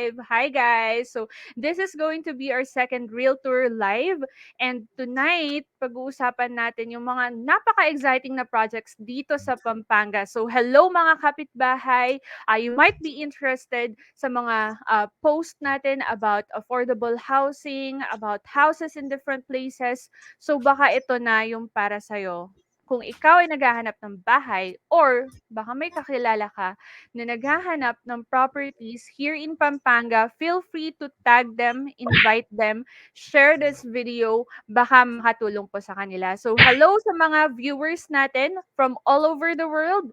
Hi guys! So, this is going to be our second Real Tour Live. And tonight, pag-uusapan natin yung mga napaka-exciting na projects dito sa Pampanga. So, hello mga kapitbahay! You might be interested sa mga post natin about affordable housing, about houses in different places. So, baka ito na yung para sa'yo. Kung ikaw ay naghahanap ng bahay or baka may kakilala ka na naghahanap ng properties here in Pampanga, feel free to tag them, invite them, share this video, baka makatulong po sa kanila. So hello sa mga viewers natin from all over the world.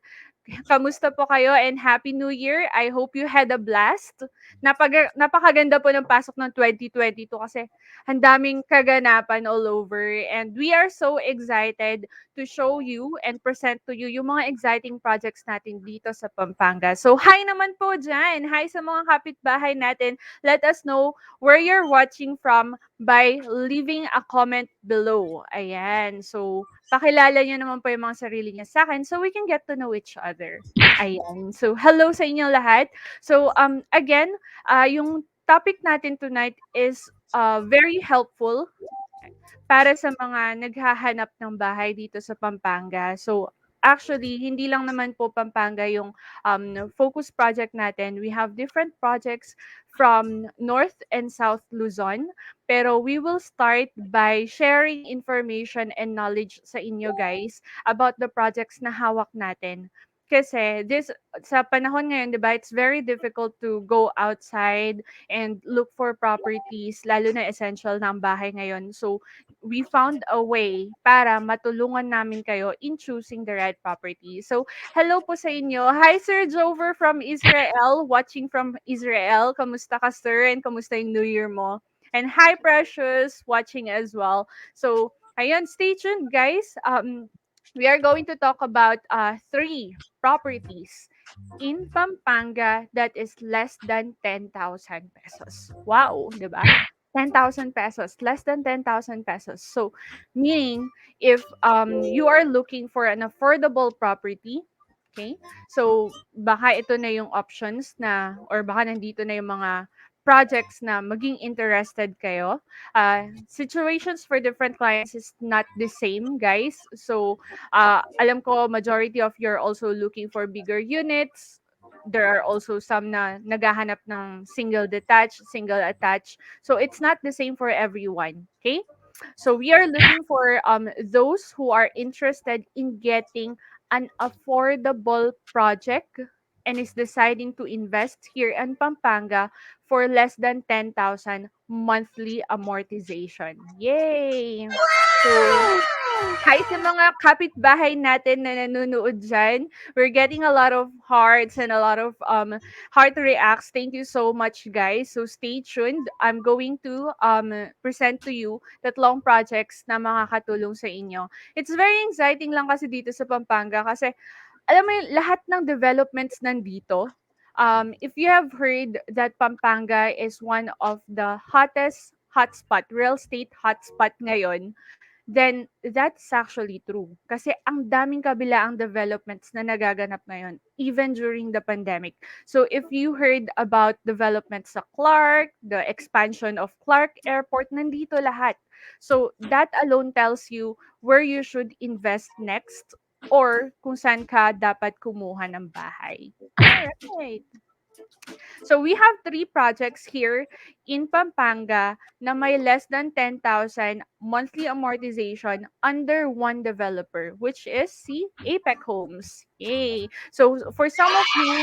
Kamusta po kayo and Happy New Year. I hope you had a blast. Napakaganda po ng pasok ng 2022 kasi ang daming kaganapan all over and we are so excited to show you and present to you yung mga exciting projects natin dito sa Pampanga. So, hi naman po dyan. Hi sa mga kapitbahay natin. Let us know where you're watching from by leaving a comment below. Ayan. So, pakilala niyo naman po yung mga sarili niya sa akin so we can get to know each other. Ayan. So, hello sa inyo lahat. So, again, yung topic natin tonight is very helpful para sa mga naghahanap ng bahay dito sa Pampanga. So, actually, hindi lang naman po Pampanga yung focus project natin. We have different projects from North and South Luzon. Pero we will start by sharing information and knowledge sa inyo guys about the projects na hawak natin. Kasi sa panahon ngayon, 'di ba, it's very difficult to go outside and look for properties, lalo na essential ng bahay ngayon. So, we found a way para matulungan namin kayo in choosing the right property. So, hello po sa inyo. Hi, Sir Jover from Israel, watching from Israel. Kamusta ka, sir? And kamusta yung New Year mo? And hi, Precious, watching as well. So, ayun, stay tuned, guys. We are going to talk about three properties in Pampanga that is less than 10,000 pesos. Wow, 'di ba? 10,000 pesos, less than 10,000 pesos. So, meaning if you are looking for an affordable property, okay? So, baka ito na yung options na or baka nandito na yung mga projects na maging interested kayo. Situations for different clients is not the same, guys. So, alam ko majority of you are also looking for bigger units. There are also some na naghahanap ng single detached, single attached. So it's not the same for everyone. Okay? So we are looking for those who are interested in getting an affordable project and is deciding to invest here in Pampanga for less than 10,000 monthly amortization. Yay! So, hi sa mga kapitbahay natin na nanonood dyan. We're getting a lot of hearts and a lot of heart reacts. Thank you so much, guys. So stay tuned. I'm going to present to you tatlong projects na makakatulong sa inyo. It's very exciting lang kasi dito sa Pampanga kasi alam mo yung lahat ng developments nandito. If you have heard that Pampanga is one of the hottest hotspot, real estate hotspot ngayon, then that's actually true. Kasi ang daming kabilaang developments na nagaganap ngayon, even during the pandemic. So if you heard about developments sa Clark, the expansion of Clark Airport, nandito lahat. So that alone tells you where you should invest next or kung saan ka dapat kumuha ng bahay. Alright. So we have three projects here in Pampanga na may less than 10,000 monthly amortization under one developer, which is si APEC Homes. Yay! So for some of you,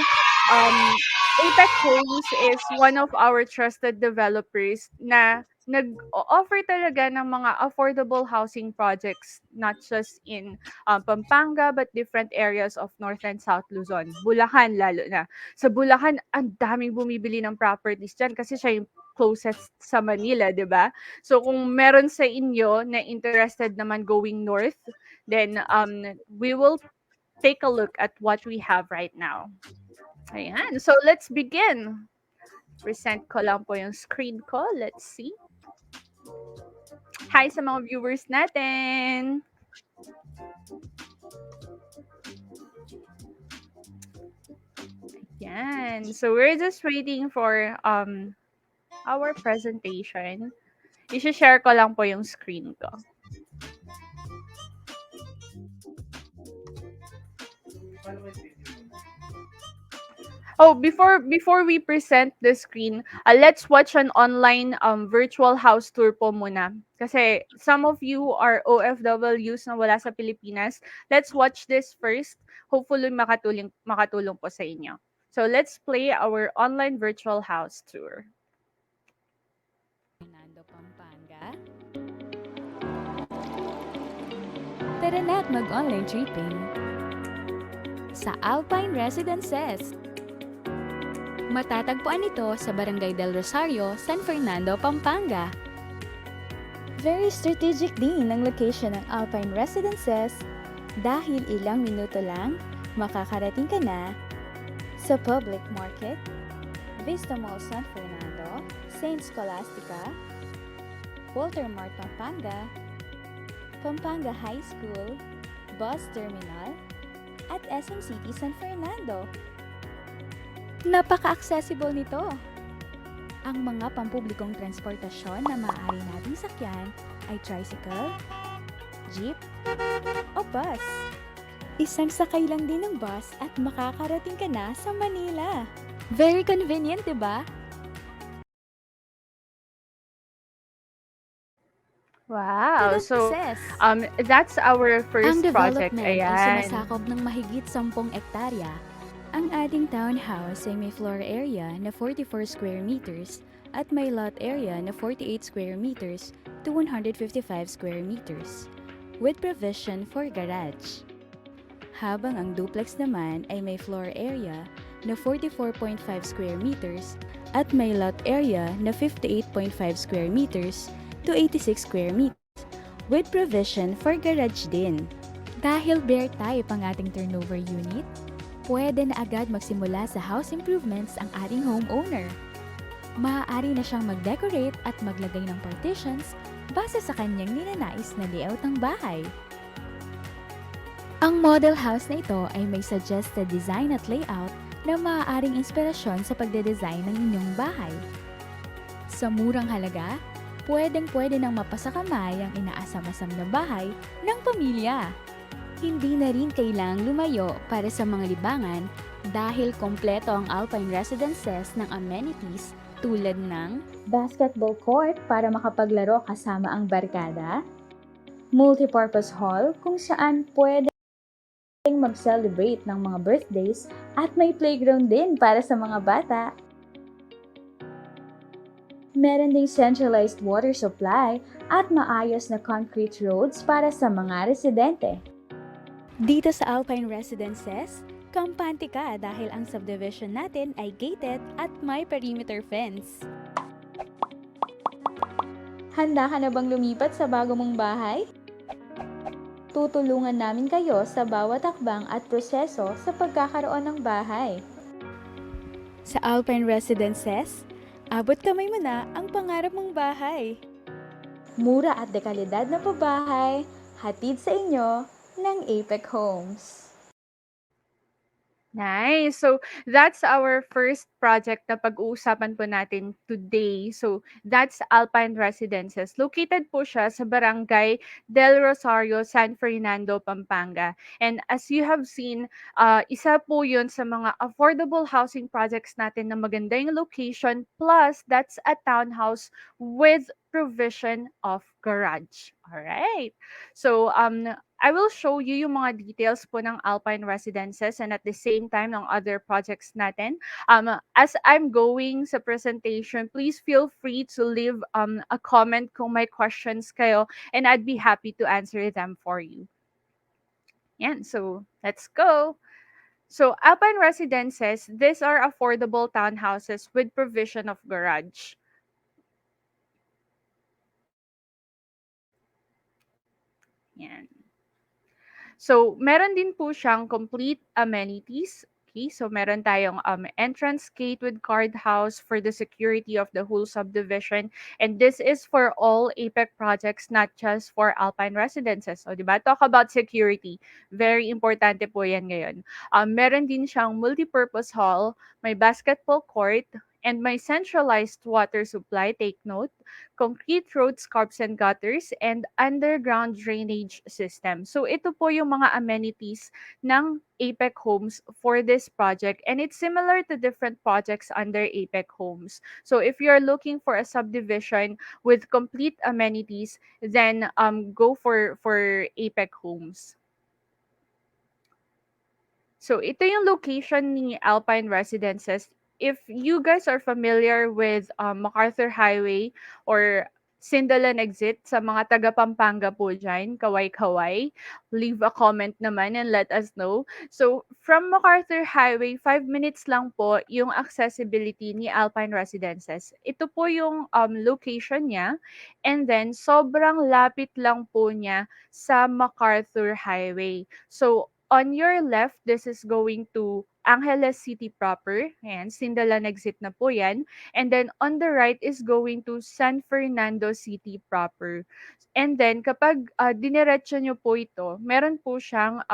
APEC Homes is one of our trusted developers na nag-offer talaga ng mga affordable housing projects not just in Pampanga but different areas of North and South Luzon. Bulacan lalo na. Sa Bulacan, ang daming bumibili ng properties diyan kasi siya yung closest sa Manila, 'di ba? So kung meron sa inyo na interested naman going north, then we will take a look at what we have right now. Ayan. So let's begin. Present ko lang po yung screen ko. Let's see. Hi sa mga viewers natin. Yan. So we're just waiting for our presentation. I-share ko lang po yung screen ko. Oh, before we present the screen, let's watch an online virtual house tour po muna. Kasi some of you are OFWs na wala sa Pilipinas. Let's watch this first. Hopefully makatulong po sa inyo. So let's play our online virtual house tour. Fernando, Pampanga. Tara na't mag-online tripping sa Alpine Residences. Matatagpuan ito sa Barangay del Rosario, San Fernando, Pampanga. Very strategic din ang location ng Alpine Residences dahil ilang minuto lang makakarating ka na sa Public Market, Vista Mall San Fernando, Saint Scholastica, Walter Mart Pampanga, Pampanga High School, Bus Terminal, at SM City San Fernando. Napaka-accessible nito! Ang mga pampublikong transportasyon na maaari nating sakyan ay tricycle, jeep, o bus. Isang sakay lang din ng bus at makakarating ka na sa Manila. Very convenient, diba? Wow. So Success! that's our Ang first project. development ay Ayan. sumasakop ng mahigit 10 ektarya. Ang ating townhouse ay may floor area na 44 square meters at may lot area na 48 square meters to 155 square meters, with provision for garage. Habang ang duplex naman ay may floor area na 44.5 square meters at may lot area na 58.5 square meters to 86 square meters, with provision for garage din. Dahil bare type ang ating turnover unit, pwede na agad magsimula sa house improvements ang ating homeowner. Maaari na siyang mag-decorate at maglagay ng partitions base sa kanyang ninanais na layout ng bahay. Ang model house na ito ay may suggested design at layout na maaaring inspirasyon sa pagde-design ng inyong bahay. Sa murang halaga, pwedeng-pwede nang mapasakamay ang inaasam-asam na bahay ng pamilya. Hindi na rin kailangang lumayo para sa mga libangan dahil kompleto ang Alpine Residences ng amenities tulad ng basketball court para makapaglaro kasama ang barkada, multipurpose hall kung saan pwedeng mag-celebrate ng mga birthdays at may playground din para sa mga bata. Meron ding centralized water supply at maayos na concrete roads para sa mga residente. Dito sa Alpine Residences, kampante ka dahil ang subdivision natin ay gated at may perimeter fence. Handa ka na bang lumipat sa bago mong bahay? Tutulungan namin kayo sa bawat hakbang at proseso sa pagkakaroon ng bahay. Sa Alpine Residences, abot kamay mo na ang pangarap mong bahay. Mura at dekalidad na pabahay, hatid sa inyo ng Apex Homes. Nice. So that's our first project na pag-uusapan po natin today. So that's Alpine Residences. Located po siya sa Barangay del Rosario, San Fernando, Pampanga. And as you have seen, isa po yun sa mga affordable housing projects natin na maganda yung location. Plus, that's a townhouse with provision of garage. Alright. So, I will show you yung mga details po ng Alpine Residences and at the same time ng other projects natin. As I'm going sa presentation, please feel free to leave a comment kung may questions kayo and I'd be happy to answer them for you. Yan, so let's go. So Alpine Residences, these are affordable townhouses with provision of garage. Yan. So, meron din po siyang complete amenities. hierarchy. So meron tayong entrance gate with card house for the security of the whole subdivision. And this is for all APEC projects, not just for Alpine residences. So, di ba? Talk about security. Very importante po yan ngayon. Meron din siyang multipurpose hall, may basketball court, and may centralized water supply, take note, concrete roads, curbs and gutters, and underground drainage system. So ito po yung mga amenities ng APEC Homes for this project, and it's similar to different projects under APEC Homes. So if you're looking for a subdivision with complete amenities, then go for APEC Homes. So ito yung location ni Alpine Residences. If you guys are familiar with MacArthur Highway or Sindalan exit sa mga taga Pampanga po dyan, kaway-kaway, leave a comment naman and let us know. So from MacArthur Highway, 5 minutes lang po yung accessibility ni Alpine Residences. Ito po yung location niya, and then sobrang lapit lang po niya sa MacArthur Highway. So on your left, this is going to Angeles City proper. Ayan, Sindalan exit na po yan. And then on the right is going to San Fernando City proper. And then kapag diniretso nyo po ito, meron po siyang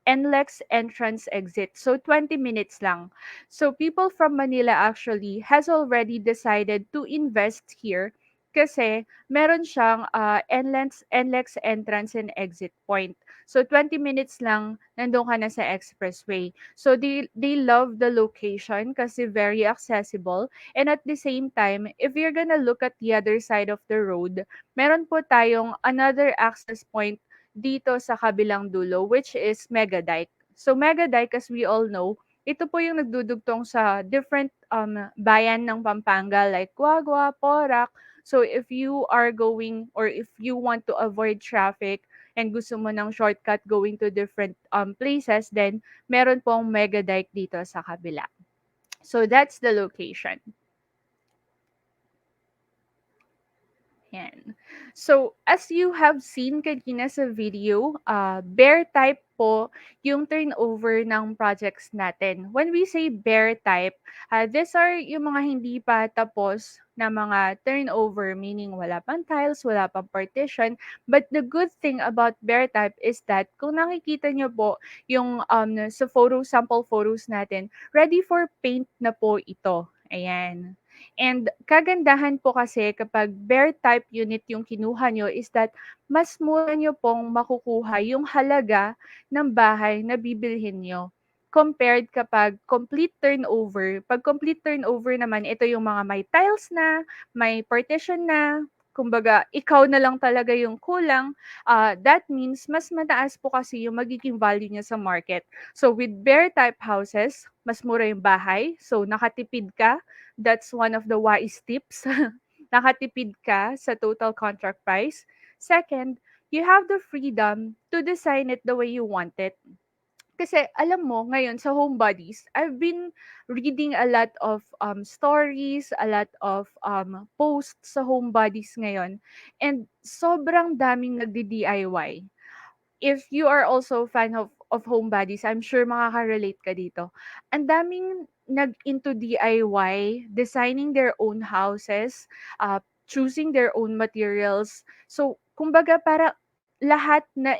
NLEX entrance exit. So 20 minutes lang. So people from Manila actually has already decided to invest here kasi meron siyang NLEX entrance and exit point. So 20 minutes lang nandun ka na sa expressway. So they love the location kasi very accessible, and at the same time, if you're gonna look at the other side of the road, meron po tayong another access point dito sa kabilang dulo, which is Mega Dike. So Mega Dike, as we all know, ito po yung nagdudugtong sa different bayan ng Pampanga like Guagua, Porac. So if you are going or if you want to avoid traffic and gusto mo ng shortcut going to different places, then meron pong Mega Dike dito sa kabila. So that's the location. Yan. So, as you have seen kanina sa video, bear type po yung turnover ng projects natin. When we say bear type, these are yung mga hindi pa tapos na mga turnover, meaning wala pang tiles, wala pang partition. But the good thing about bear type is that kung nakikita nyo po yung sa sample photos natin, ready for paint na po ito. Ayan. And kagandahan po kasi kapag bare type unit yung kinuha nyo is that mas mura nyo pong makukuha yung halaga ng bahay na bibilhin nyo. Compared kapag complete turnover. Pag complete turnover naman, ito yung mga may tiles na, may partition na, kumbaga, ikaw na lang talaga yung kulang. That means, mas mataas po kasi yung magiging value niya sa market. So, with bare type houses, mas mura yung bahay. So, nakatipid ka. That's one of the wise tips. Nakatipid ka sa total contract price. Second, you have the freedom to design it the way you want it. Kasi alam mo, ngayon sa homebodies, I've been reading a lot of stories, a lot of posts sa homebodies ngayon. And sobrang daming nagdi-DIY. If you are also fan of homebodies, I'm sure makaka-relate ka dito. Ang daming into DIY, designing their own houses, choosing their own materials. So, kumbaga para lahat na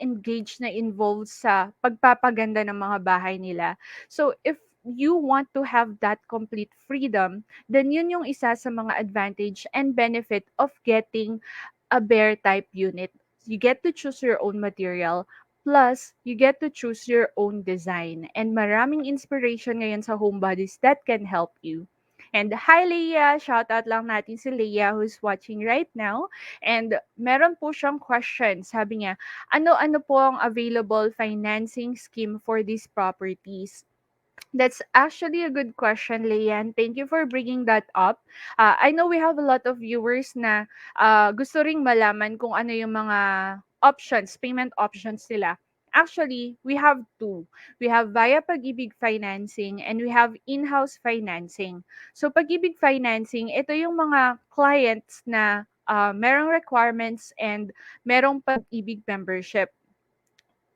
engage na involved sa pagpapaganda ng mga bahay nila. So, if you want to have that complete freedom, then yun yung isa sa mga advantage and benefit of getting a bare type unit. You get to choose your own material, plus you get to choose your own design. And maraming inspiration ngayon sa homebodies that can help you. And hi Leia, shout out lang natin si Leia who's watching right now. And meron po siyang question. Sabi niya, ano-ano po ang available financing scheme for these properties? That's actually a good question, Leanne. Thank you for bringing that up. I know we have a lot of viewers na gusto ring malaman kung ano yung mga options, payment options nila. Actually, we have two. We have via Pag-ibig financing and we have in-house financing. So Pag-ibig financing, ito yung mga clients na merong requirements and merong Pag-ibig membership.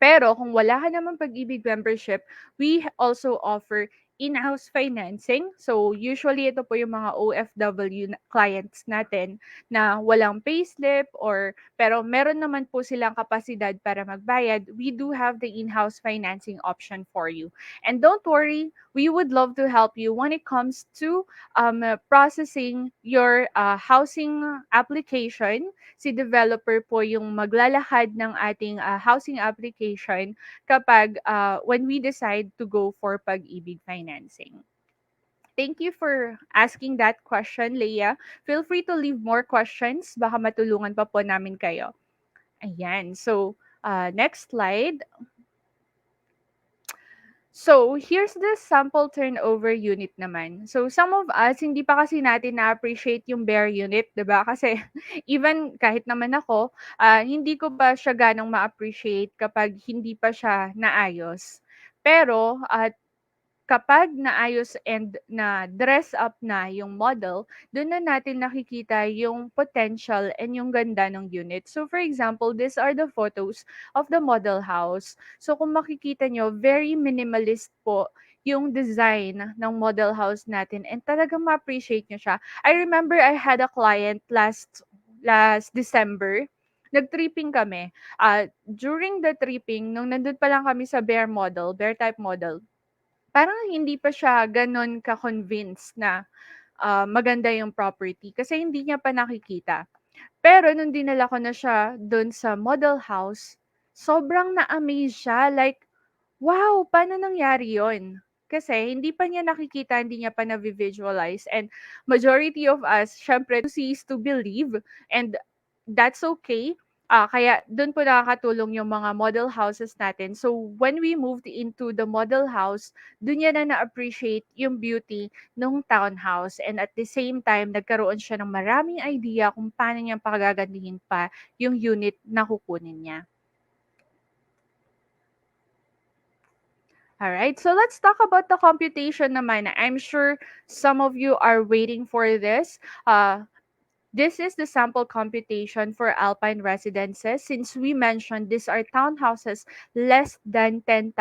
Pero kung wala ka naman Pag-ibig membership, we also offer in-house financing. So usually ito po yung mga OFW clients natin na walang payslip or pero meron naman po silang kapasidad para magbayad. We do have the in-house financing option for you. And don't worry, we would love to help you when it comes to processing your housing application. Si developer po yung maglalahad ng ating housing application kapag when we decide to go for Pag-ibig financing. Thank you for asking that question, Leah. Feel free to leave more questions. Baka matulungan pa po namin kayo. Ayan. So, next slide. So, here's the sample turnover unit naman. So, some of us, hindi pa kasi natin na-appreciate yung bare unit, 'di ba? Kasi even kahit naman ako, hindi ko pa siya ganong ma-appreciate kapag hindi pa siya naayos. Pero, kapag naayos and na-dress up na yung model, dun na natin nakikita yung potential and yung ganda ng unit. So for example, these are the photos of the model house. So kung makikita nyo, very minimalist po yung design ng model house natin and talagang ma-appreciate nyo siya. I remember I had a client last December. Nag-tripping kami. During the tripping, nung nandun pa lang kami sa bare type model, parang hindi pa siya gano'n ka-convince na, maganda yung property kasi hindi niya pa nakikita. Pero nung dinala ko na siya dun sa model house, sobrang na-amaze siya like, "Wow, paano nangyari yun?" Kasi hindi pa niya nakikita, hindi niya pa na-vi-visualize and majority of us siyempre to see is to believe and that's okay. Kaya dun po nakakatulong yung mga model houses natin. So when we moved into the model house, dun niya na na-appreciate yung beauty nung townhouse and at the same time nagkaroon siya ng maraming idea kung paano niya pagagandahin pa yung unit na kukunin niya. Alright, so let's talk about the computation naman. I'm sure some of you are waiting for this. This is the sample computation for Alpine residences. Since we mentioned these are townhouses less than 10,000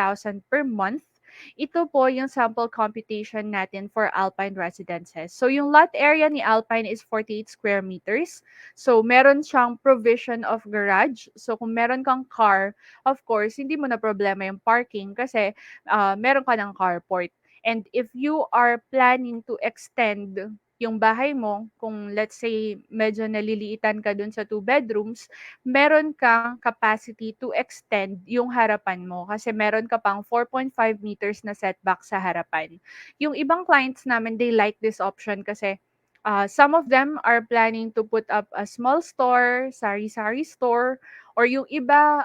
per month, ito po yung sample computation natin for Alpine residences. So yung lot area ni Alpine is 48 square meters. So meron siyang provision of garage. So kung meron kang car, of course, hindi mo na problema yung parking kasi meron ka ng carport. And if you are planning to extend yung bahay mo, kung let's say medyo naliliitan ka dun sa 2 bedrooms, meron kang capacity to extend yung harapan mo kasi meron ka pang 4.5 meters na setback sa harapan. Yung ibang clients namin, they like this option kasi some of them are planning to put up a small store, sari-sari store, or yung iba,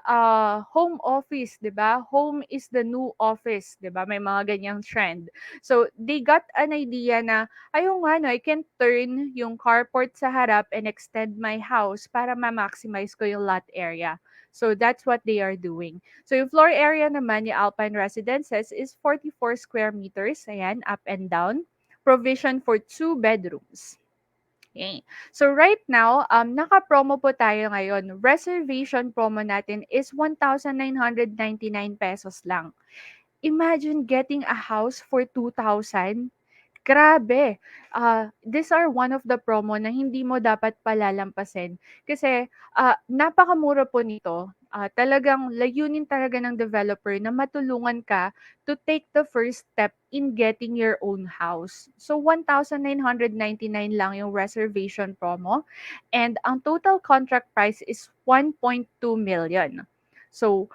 home office, 'di ba? Home is the new office, 'di ba? May mga ganyang trend. So, they got an idea na ayun nga 'no, I can turn yung carport sa harap and extend my house para ma-maximize ko yung lot area. So that's what they are doing. So yung floor area naman ni Alpine Residences is 44 square meters, ayan, up and down. Provision for 2 bedrooms. Okay. So right now, naka-promo po tayo ngayon. Reservation promo natin is 1,999 pesos lang. Imagine getting a house for 2,000. Grabe! These are one of the promo na hindi mo dapat palalampasin kasi, napakamura po nito. Talagang layunin talaga ng developer na matulungan ka to take the first step in getting your own house. So, 1,999 lang yung reservation promo and ang total contract price is 1.2 million. So,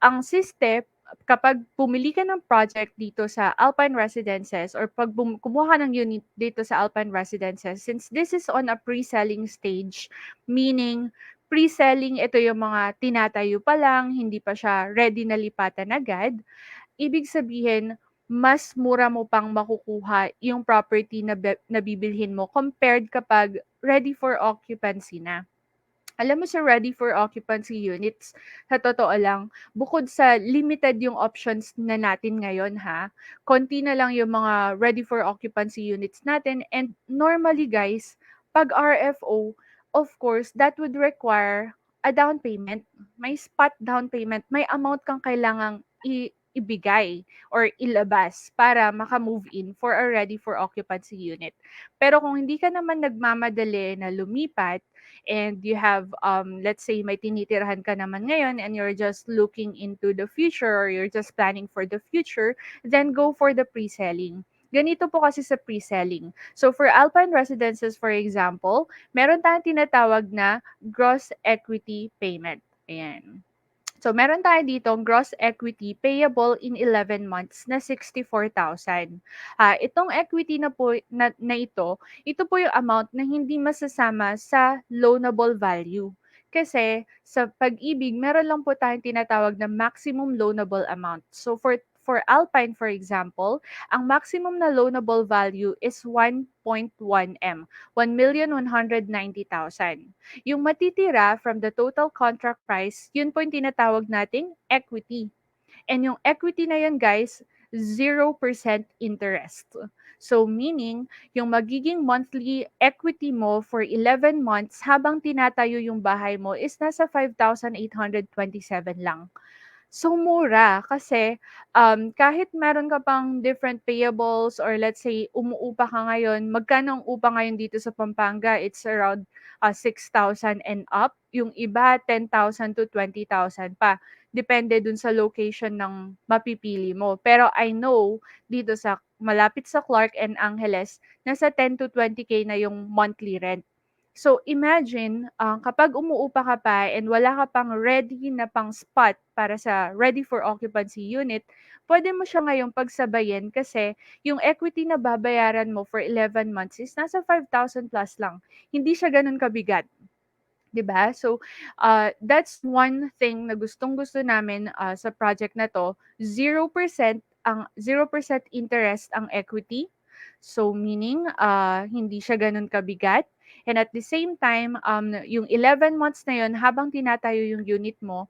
ang system kapag pumili ka ng project dito sa Alpine Residences or pag kumuha ka ng unit dito sa Alpine Residences, since this is on a pre-selling stage, meaning pre-selling, ito yung mga tinatayo pa lang, hindi pa siya ready na lipatan agad, ibig sabihin, mas mura mo pang makukuha yung property na, na bibilhin mo compared kapag ready for occupancy na. Alam mo sa ready for occupancy units, sa totoo lang, bukod sa limited yung options na natin ngayon ha, konti na lang yung mga ready for occupancy units natin and normally guys, pag RFO, of course, that would require a down payment, may spot down payment, may amount kang kailangang ibigay or ilabas para maka-move in for a ready for occupancy unit. Pero kung hindi ka naman nagmamadali na lumipat and you have, let's say may tinitirhan ka naman ngayon and you're just looking into the future or you're just planning for the future, then go for the pre-selling. Ganito po kasi sa pre-selling. So for Alpine Residences, for example, meron tayong tinatawag na gross equity payment. Ayan. So, meron tayo dito gross equity payable in 11 months na 64,000. Itong equity na po ito po yung amount na hindi masasama sa loanable value. Kasi sa pag-ibig, meron lang po tayong tinatawag na maximum loanable amount. So, for Alpine, for example, ang maximum na loanable value is 1.1M, 1,190,000. Yung matitira from the total contract price, yun po yung tinatawag nating equity. And yung equity na yun guys, 0% interest. So meaning, yung magiging monthly equity mo for 11 months habang tinatayo yung bahay mo is nasa 5,827 lang. So, mura kasi, kahit meron ka pang different payables or let's say umuupa ka ngayon, magkano ang upa ngayon dito sa Pampanga? It's around 6,000 and up. Yung iba 10,000 to 20,000 pa. Depende dun sa location ng mapipili mo. Pero I know dito sa malapit sa Clark and Angeles, nasa 10 to 20K na yung monthly rent. So imagine, kapag umuupa ka pa and wala ka pang ready na pang spot para sa ready for occupancy unit, pwede mo siya ngayong pagsabayin kasi yung equity na babayaran mo for 11 months is nasa 5,000 plus lang. Hindi siya gano'n kabigat. 'Di ba? So, that's one thing na gustong-gusto namin, sa project na 'to, 0% interest ang equity. So, meaning, hindi siya gano'n kabigat and at the same time, yung 11 months na 'yun habang tinatayo yung unit mo,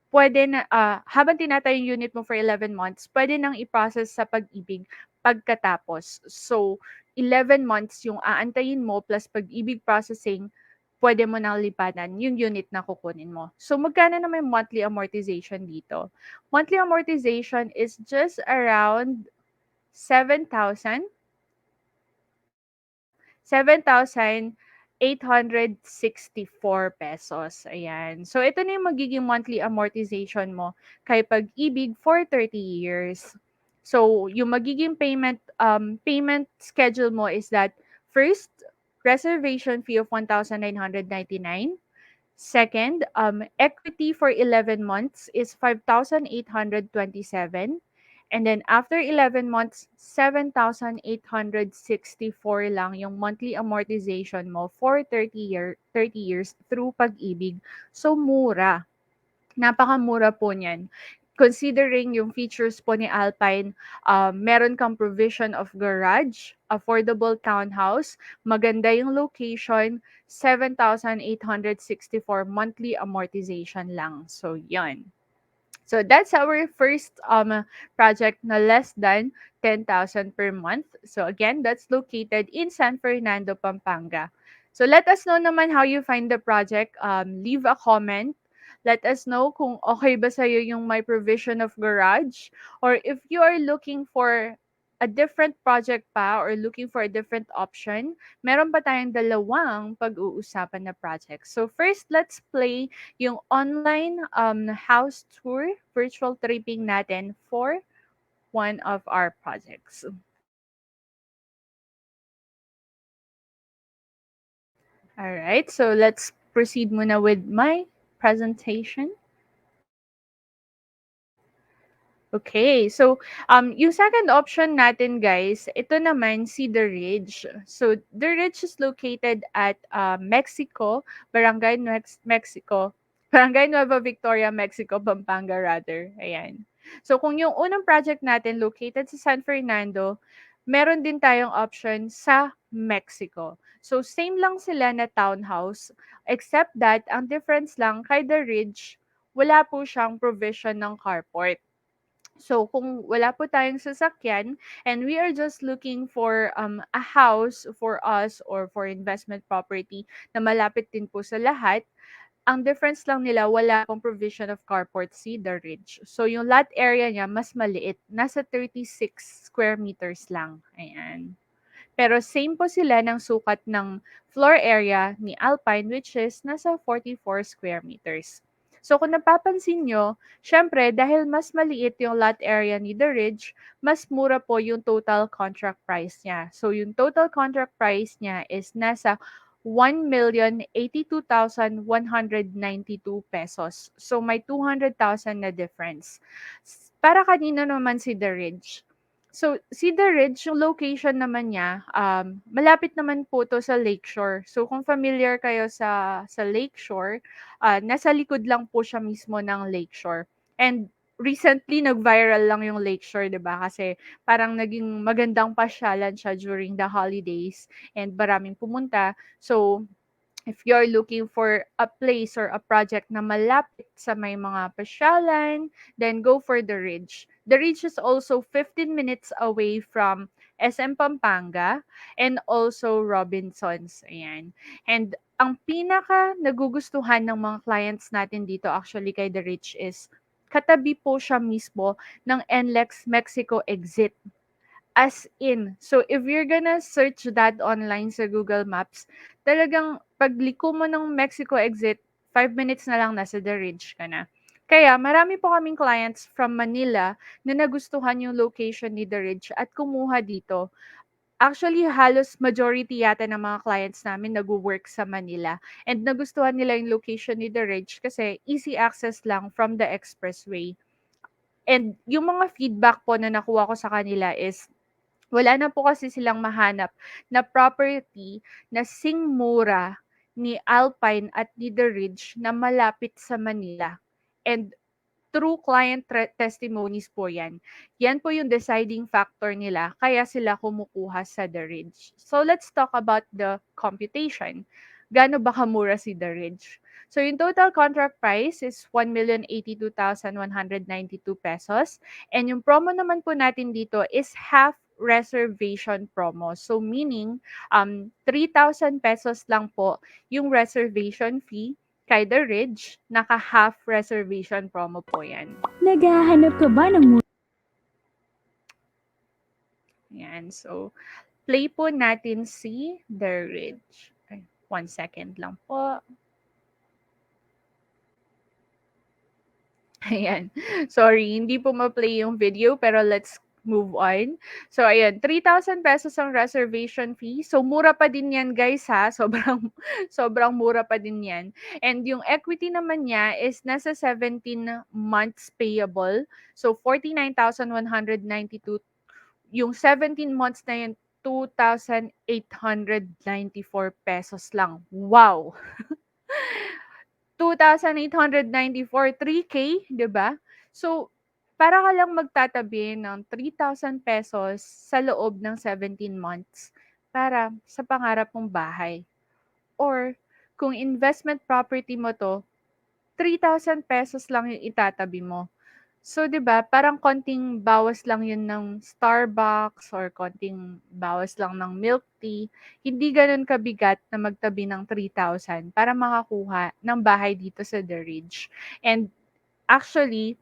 puwede na, habang tinatayo yung unit mo for 11 months, puwede nang i-process sa Pag-ibig pagkatapos. So, 11 months yung aantayin mo plus Pag-ibig processing, puwede mo nang lipatan yung unit na kukunin mo. So, magkano naman yung monthly amortization dito? Monthly amortization is just around 7,000 7,864 pesos. Ayan. So, ito na yung magiging monthly amortization mo kay Pag-ibig for 30 years. So, yung magiging payment schedule mo is that first, reservation fee of 1,999. Second, equity for 11 months is 5,827. And then after 11 months, 7,864 lang yung monthly amortization mo for 30 years through Pag-ibig. So mura. Napakamura po niyan. Considering yung features po ni Alpine, meron kang provision of garage, affordable townhouse, maganda yung location, 7,864 monthly amortization lang. So, yun. So that's our first project na less than 10,000 per month. So again, that's located in San Fernando, Pampanga. So let us know naman how you find the project. Leave a comment. Let us know kung okay ba sa'yo yung may provision of garage or if you are looking for a different project pa or looking for a different option, meron pa tayong dalawang pag-uusapan na project. So first, let's play yung online house tour, virtual tripping natin for one of our projects. All right, so let's proceed muna with my presentation. Okay, so yung second option natin guys, ito naman si The Ridge. So The Ridge is located at Mexico, Mexico, Barangay Nueva Victoria, Mexico, Pampanga rather. Ayan. So kung yung unang project natin located sa San Fernando, meron din tayong option sa Mexico. So same lang sila na townhouse, except that ang difference lang kay The Ridge, wala po siyang provision ng carport. So kung wala po tayong sasakyan and we are just looking for a house for us or for investment property na malapit din po sa lahat, Ang difference lang nila wala pong provision of carport Cedar Ridge. So yung lot area niya mas maliit, nasa 36 square meters lang. Ayan. Pero same po sila ng sukat ng floor area ni Alpine which is nasa 44 square meters. So kung napapansin nyo, syempre dahil mas maliit yung lot area ni The Ridge, mas mura po yung total contract price niya. So yung total contract price niya is nasa 1,082,192 pesos. So may 200,000 na difference. Para kanino naman si The Ridge? So, Cedar Ridge, yung location naman niya, malapit naman po 'to sa Lakeshore. So, kung familiar kayo sa Lakeshore, nasa likod lang po siya mismo ng Lakeshore. And recently, nag-viral lang yung Lakeshore, 'di ba? Kasi parang naging magandang pasyalan siya during the holidays and maraming pumunta. So, if you're looking for a place or a project na malapit sa may mga pasyalan, then go for the Ridge. The Ridge is also 15 minutes away from SM Pampanga and also Robinsons. Ayan. And ang pinaka nagugustuhan ng mga clients natin dito actually kay The Ridge is katabi po siya mismo ng NLEX Mexico exit. As in. So, if you're gonna search that online sa Google Maps, talagang pagliko mo ng Mexico exit, 5 minutes na lang nasa The Ridge ka na. Kaya marami po kaming clients from Manila na nagustuhan yung location ni The Ridge at kumuha dito. Actually, halos majority yata ng mga clients namin nagwo-work sa Manila and nagustuhan nila yung location ni The Ridge kasi easy access lang from the expressway. And yung mga feedback po na nakuha ko sa kanila is wala na po kasi silang mahanap na property na singmura ni Alpine at ni The Ridge na malapit sa Manila. And true client testimonies po yan. Yan po yung deciding factor nila kaya sila kumukuha sa The Ridge. So let's talk about the computation. Gaano ba kamura si The Ridge? So yung total contract price is 1,082,192 pesos. And yung promo naman po natin dito is half reservation promo. So meaning 3,000 pesos lang po yung reservation fee kay The Ridge, naka-half reservation promo po 'yan. Naghahanap ka ba ng Ayan, so play po natin si The Ridge. Ay, 1 second lang po. Ayan. Sorry, hindi po ma-play yung video pero let's move on. So ayan, 3,000 pesos ang reservation fee. So mura pa din 'yan, guys, ha. Sobrang sobrang mura pa din 'yan. And yung equity naman niya is nasa 17 months payable. So 49,192. Yung 17 months na yun, 2,894 pesos lang. Wow! 2,894, 3K, 'di ba? So, para ka lang magtatabi ng 3,000 pesos sa loob ng 17 months para sa pangarap mong bahay. Or kung investment property mo 'to, 3,000 pesos lang yung itatabi mo. So, 'di ba, parang konting bawas lang 'yun ng Starbucks or konting bawas lang ng milk tea. Hindi gano'n kabigat na magtabi ng 3,000 para makakuha ng bahay dito sa The Ridge. And actually,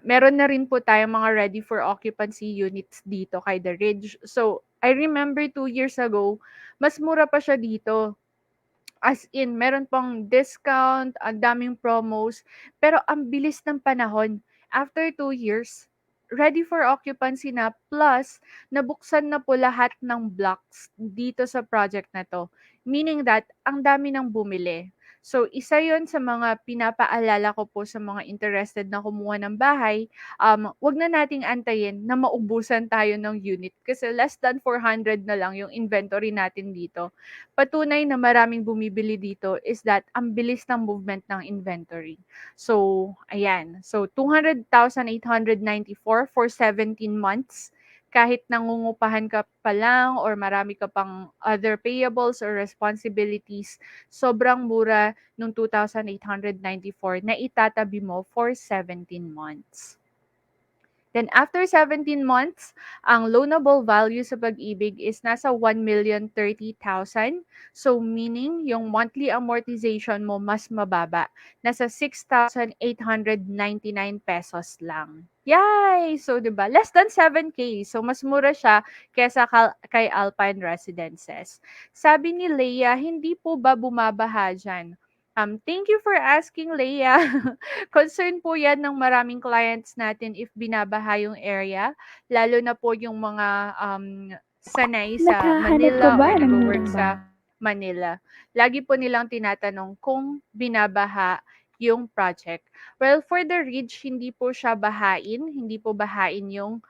meron na rin po tayong mga ready for occupancy units dito kay The Ridge. So, I remember 2 years ago, mas mura pa siya dito. As in, meron pang discount, ang daming promos, pero ang bilis ng panahon. After 2 years, ready for occupancy na, plus nabuksan na po lahat ng blocks dito sa project na 'to. Meaning that, ang dami ng bumili. So, isa yon sa mga pinapaalala ko po sa mga interested na kumuha ng bahay, 'wag na nating antayin na maubusan tayo ng unit kasi less than 400 na lang yung inventory natin dito. Patunay na maraming bumibili dito is that ang bilis ng movement ng inventory. So, ayan. So, 200,894 for 17 months. Kahit nangungupahan ka pa lang or marami ka pang other payables or responsibilities, sobrang mura nung 2,894 na itatabi mo for 17 months. Then after 17 months, ang loanable value sa pag-ibig is nasa 1,030,000. So meaning yung monthly amortization mo mas mababa. Nasa 6,899 pesos lang. Yay! So 'di ba? Less than 7K. So mas mura siya kaysa kay Alpine Residences. Sabi ni Leia, hindi po ba bumabaha dyan? Thank you for asking, Leia. Concern po 'yan ng maraming clients natin if binabaha yung area, lalo na po yung mga, sanay sa Naghahanap ka Manila ba or ng nagwo-work murang sa bahay? Manila. Lagi po nilang tinatanong kung binabaha yung project. Well, for the Ridge, hindi po siya bahain, hindi po bahain yung,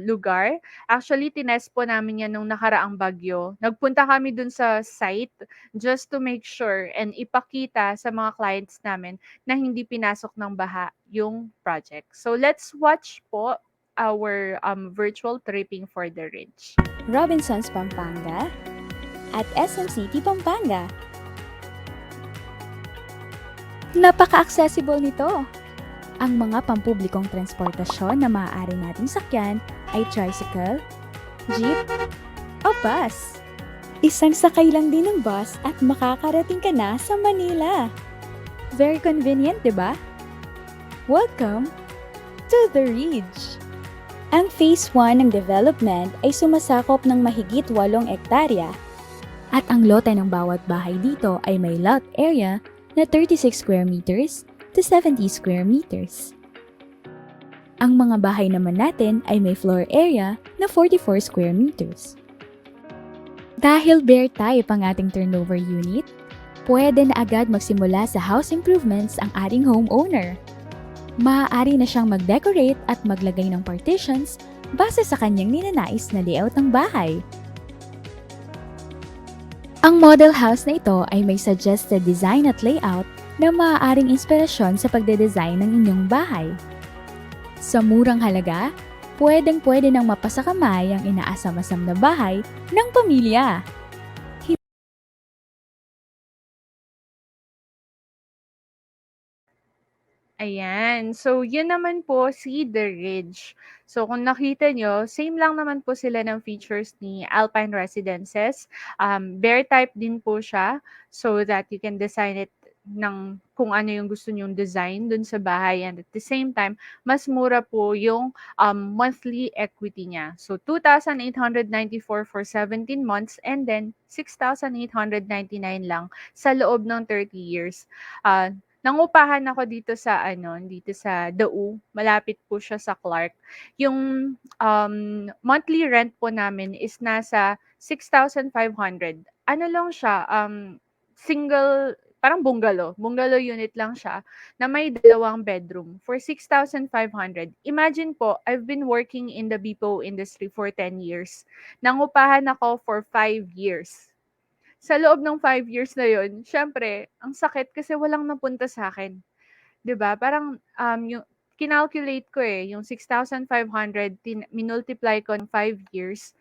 lugar. Actually, tinest po namin 'yan nung nakaraang bagyo. Nagpunta kami dun sa site just to make sure and ipakita sa mga clients namin na hindi pinasok ng baha yung project. So let's watch po our virtual tripping for the ridge. Robinsons, Pampanga at SM City, Pampanga. Napaka-accessible nito. Ang mga pampublikong transportasyon na maaari nating sakyan ay tricycle, jeep, o bus. Isang sakay lang din ng bus at makakarating ka na sa Manila. Very convenient, di ba? Welcome to the Ridge! Ang Phase 1 ng development ay sumasakop ng mahigit 8 ektarya at ang lote ng bawat bahay dito ay may lot area na 36 square meters to 70 square meters. Ang mga bahay naman natin ay may floor area na 44 square meters. Dahil bare type ang ating turnover unit, pwede na agad magsimula sa house improvements ang ating homeowner. Maaari na siyang mag-decorate at maglagay ng partitions base sa kanyang ninanais na layout ng bahay. Ang model house na ito ay may suggested design at layout na maaaring inspirasyon sa pagde-design ng inyong bahay. Sa murang halaga, pwedeng-pwede nang mapasakamay ang inaasam-asam na bahay ng pamilya. Ayan. So, yun naman po si The Ridge. So, kung nakita nyo, same lang naman po sila ng features ni Alpine Residences. Bear type din po siya so that you can design it ng kung ano yung gusto nyong design dun sa bahay. And at the same time, mas mura po yung monthly equity niya. So, 2,894 for 17 months and then 6,899 lang sa loob ng 30 years. Nangupahan ako dito sa ano, dito sa Dau, malapit po siya sa Clark. Yung, monthly rent po namin is nasa 6,500. Ano lang siya, single parang bungalow unit lang siya na may dalawang bedroom for 6,500. Imagine po, I've been working in the BPO industry for 10 years. Nangupahan ako for 5 years. Sa loob ng 5 years na yun, siyempre, ang sakit kasi walang napunta sa akin, 'di ba? Parang, yung kinalculate ko, yung 6,500 minultiply ko ng 5 years,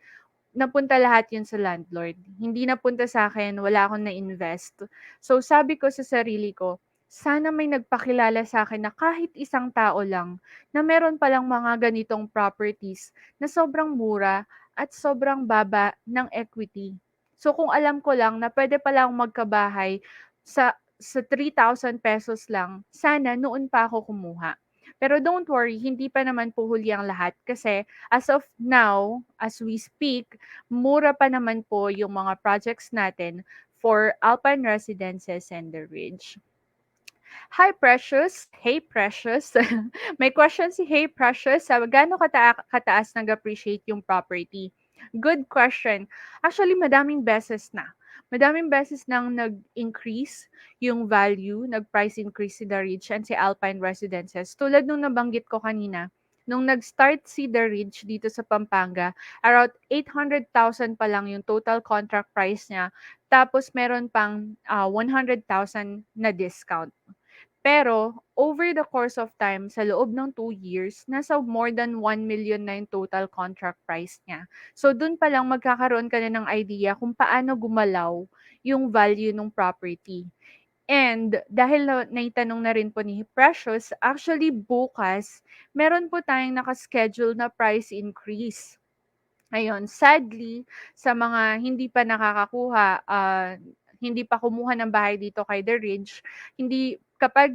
napunta lahat yun sa landlord. Hindi napunta sa akin, wala akong na-invest. So, sabi ko sa sarili ko, sana may nagpakilala sa akin na kahit isang tao lang na meron palang mga ganitong properties na sobrang mura at sobrang baba ng equity. So, kung alam ko lang na pwede palang magkabahay sa 3,000 pesos lang, sana noon pa ako kumuha. Pero don't worry, hindi pa naman po huli ang lahat kasi as of now, as we speak, mura pa naman po yung mga projects natin for Alpine Residences and the Ridge. Hi Precious, hey Precious. May question si Hey Precious, gaano kataas nag-appreciate yung property? Good question. Actually, madaming beses na. Madaming beses nang nag-increase yung value, nag-price increase si The Ridge and si Alpine Residences. Tulad nung nabanggit ko kanina, nung nag-start si The Ridge dito sa Pampanga, around 800,000 pa lang yung total contract price niya. Tapos meron pang 100,000 na discount. Pero over the course of time, sa loob ng 2 years, nasa more than 1 million na yung total contract price niya. So dun pa lang magkakaroon ka na ng idea kung paano gumalaw yung value ng property. And dahil naitanong na rin po ni Precious, actually bukas meron po tayong naka-schedule na price increase. Ayun, sadly sa mga hindi pa nakakakuha, hindi pa kumuha ng bahay dito kay The Ridge, hindi kapag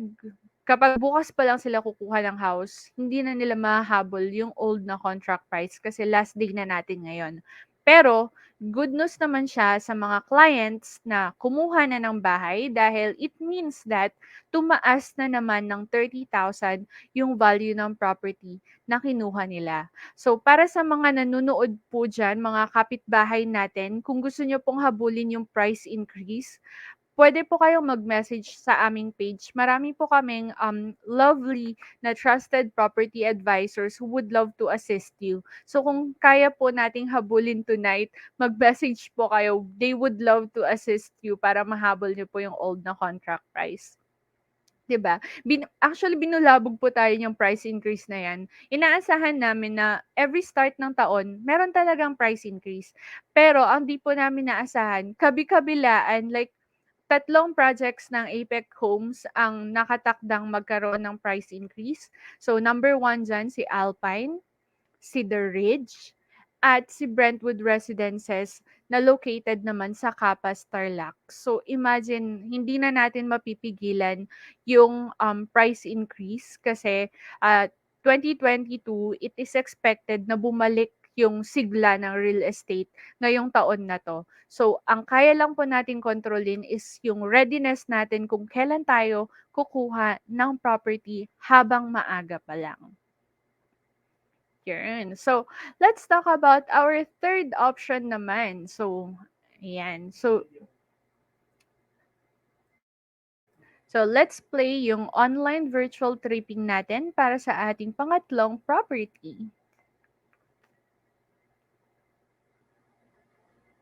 bukas pa lang sila kukuha ng house, hindi na nila mahahabol yung old na contract price kasi last day na natin ngayon. Pero good news naman siya sa mga clients na kumuha na ng bahay dahil it means that tumaas na naman ng 30,000 yung value ng property na kinuha nila. So, para sa mga nanonood po diyan, mga kapitbahay natin, kung gusto niyo pong habulin yung price increase, puwede po kayong mag-message sa aming page. Marami po kaming, lovely na trusted property advisors who would love to assist you. So, kung kaya po nating habulin tonight, mag-message po kayo. They would love to assist you para mahabol niyo po yung old na contract price. 'Di ba? Actually binulabog po tayo niyang price increase na 'yan. Inaasahan namin na every start ng taon meron talagang price increase. Pero ang di po namin naasahan, kabi-kabilaan like tatlong projects ng Apex Homes ang nakatakdang magkaroon ng price increase. So number one diyan si Alpine, Cedar Ridge, at si Brentwood Residences na located naman sa Capas, Tarlac. So imagine, hindi na natin mapipigilan yung price increase kasi uh, 2022, it is expected na bumalik yung sigla ng real estate ngayong taon na to. So, ang kaya lang po natin kontrolin is yung readiness natin kung kailan tayo kukuha ng property habang maaga pa lang. Yun. So, let's talk about our third option naman. So, ayan. So, let's play yung online virtual tripping natin para sa ating pangatlong property.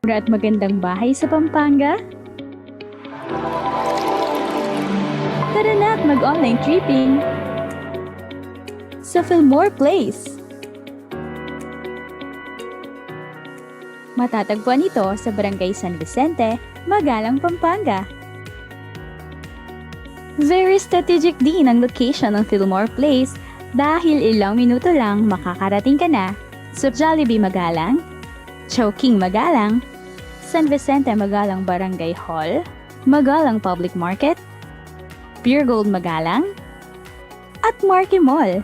Mura at magandang bahay sa Pampanga? Tara na at mag-online tripping sa Fillmore Place. Matatagpuan ito sa Barangay San Vicente, Magalang, Pampanga. Very strategic din ang location ng Fillmore Place dahil ilang minuto lang makakarating ka na sa Jollibee Magalang, Chowking Magalang, San Vicente Magalang Barangay Hall, Magalang Public Market, Pure Gold Magalang, at Marquee Mall.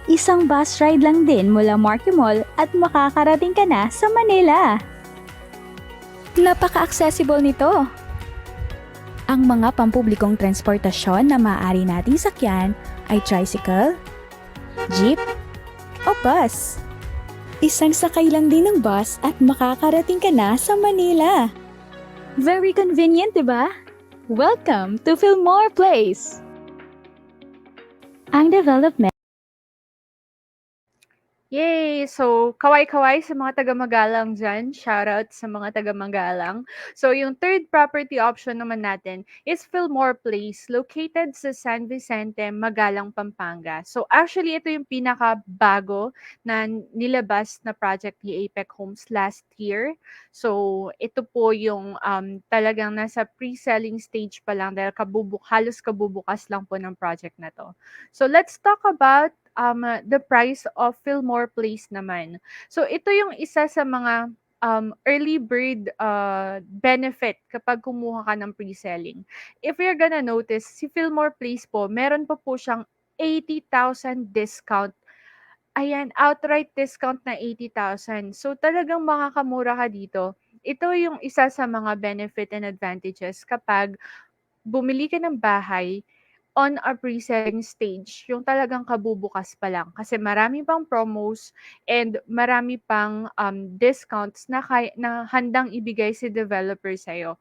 Isang bus ride lang din mula Marquee Mall at makakarating ka na sa Manila. Napaka-accessible nito. Ang mga pampublikong transportasyon na maaari nating sakyan ay tricycle, jeep, o bus. Isang sakay lang din ng bus at makakarating ka na sa Manila. Very convenient, di ba? Welcome to Fillmore Place. Ang development Yay! So, kaway-kaway sa mga taga-Magalang dyan. Shoutout sa mga taga-Magalang. So, yung third property option naman natin is Fillmore Place, located sa San Vicente, Magalang, Pampanga. So, actually, ito yung pinaka-bago na nilabas na project ni Apex Homes last year. So, ito po yung talagang nasa pre-selling stage pa lang dahil halos kabubukas lang po ng project na to. So, let's talk about the price of Fillmore Place naman. So ito yung isa sa mga early bird benefit kapag kumuha ka ng pre-selling. If you're gonna notice, si Fillmore Place po, meron pa po siyang 80,000 discount. Ayan, outright discount na 80,000. So talagang makakamura ka dito. Ito yung isa sa mga benefit and advantages kapag bumili ka ng bahay on a pre-selling stage, yung talagang kabubukas pa lang. Kasi marami pang promos and marami pang discounts na handang ibigay si developer sa'yo.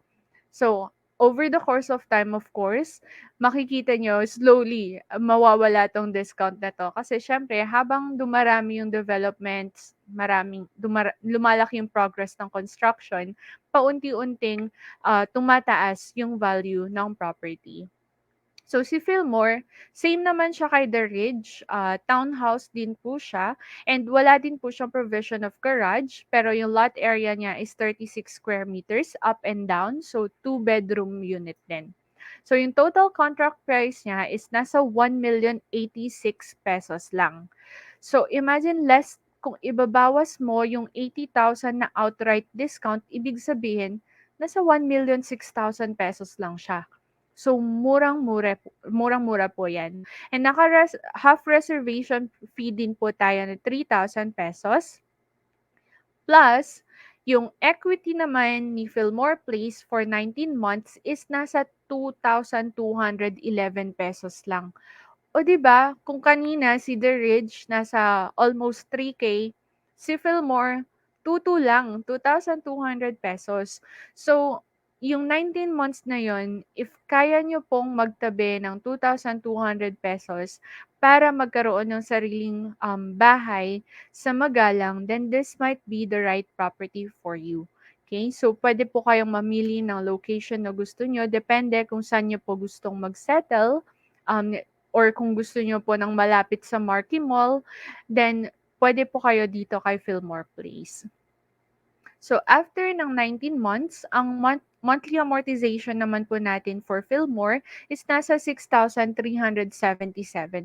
So, over the course of time, of course, makikita nyo slowly mawawala tong discount na to. Kasi syempre, habang dumarami yung developments, lumalaki yung progress ng construction, paunti-unting tumataas yung value ng property. So si Fillmore, same naman siya kay The Ridge, townhouse din po siya and wala din po siyang provision of garage pero yung lot area niya is 36 square meters up and down, so two bedroom unit din. So yung total contract price niya is nasa 1,086,000 lang. So imagine less kung ibabawas mo yung 80,000 na outright discount, ibig sabihin nasa 1,006,000 lang siya. So murang-mura po 'yan. And half reservation fee din po tayo na 3,000 pesos. Plus, yung equity naman ni Fillmore Place for 19 months is nasa 2,211 pesos lang. O 'di ba, kung kanina si The Ridge nasa almost 3K, si Fillmore 2,200 lang, 2,200 pesos. So, yung 19 months na yon, if kaya nyo pong magtabi ng 2,200 pesos para magkaroon ng sariling bahay sa Magalang, then this might be the right property for you. Okay, so pwede po kayong mamili ng location na gusto nyo. Depende kung saan nyo po gustong mag-settle. Um, or kung gusto niyo po ng malapit sa Marquee Mall, then pwede po kayo dito kay Fillmore Place. So after ng 19 months, ang monthly amortization naman po natin for Fillmore is nasa 6,377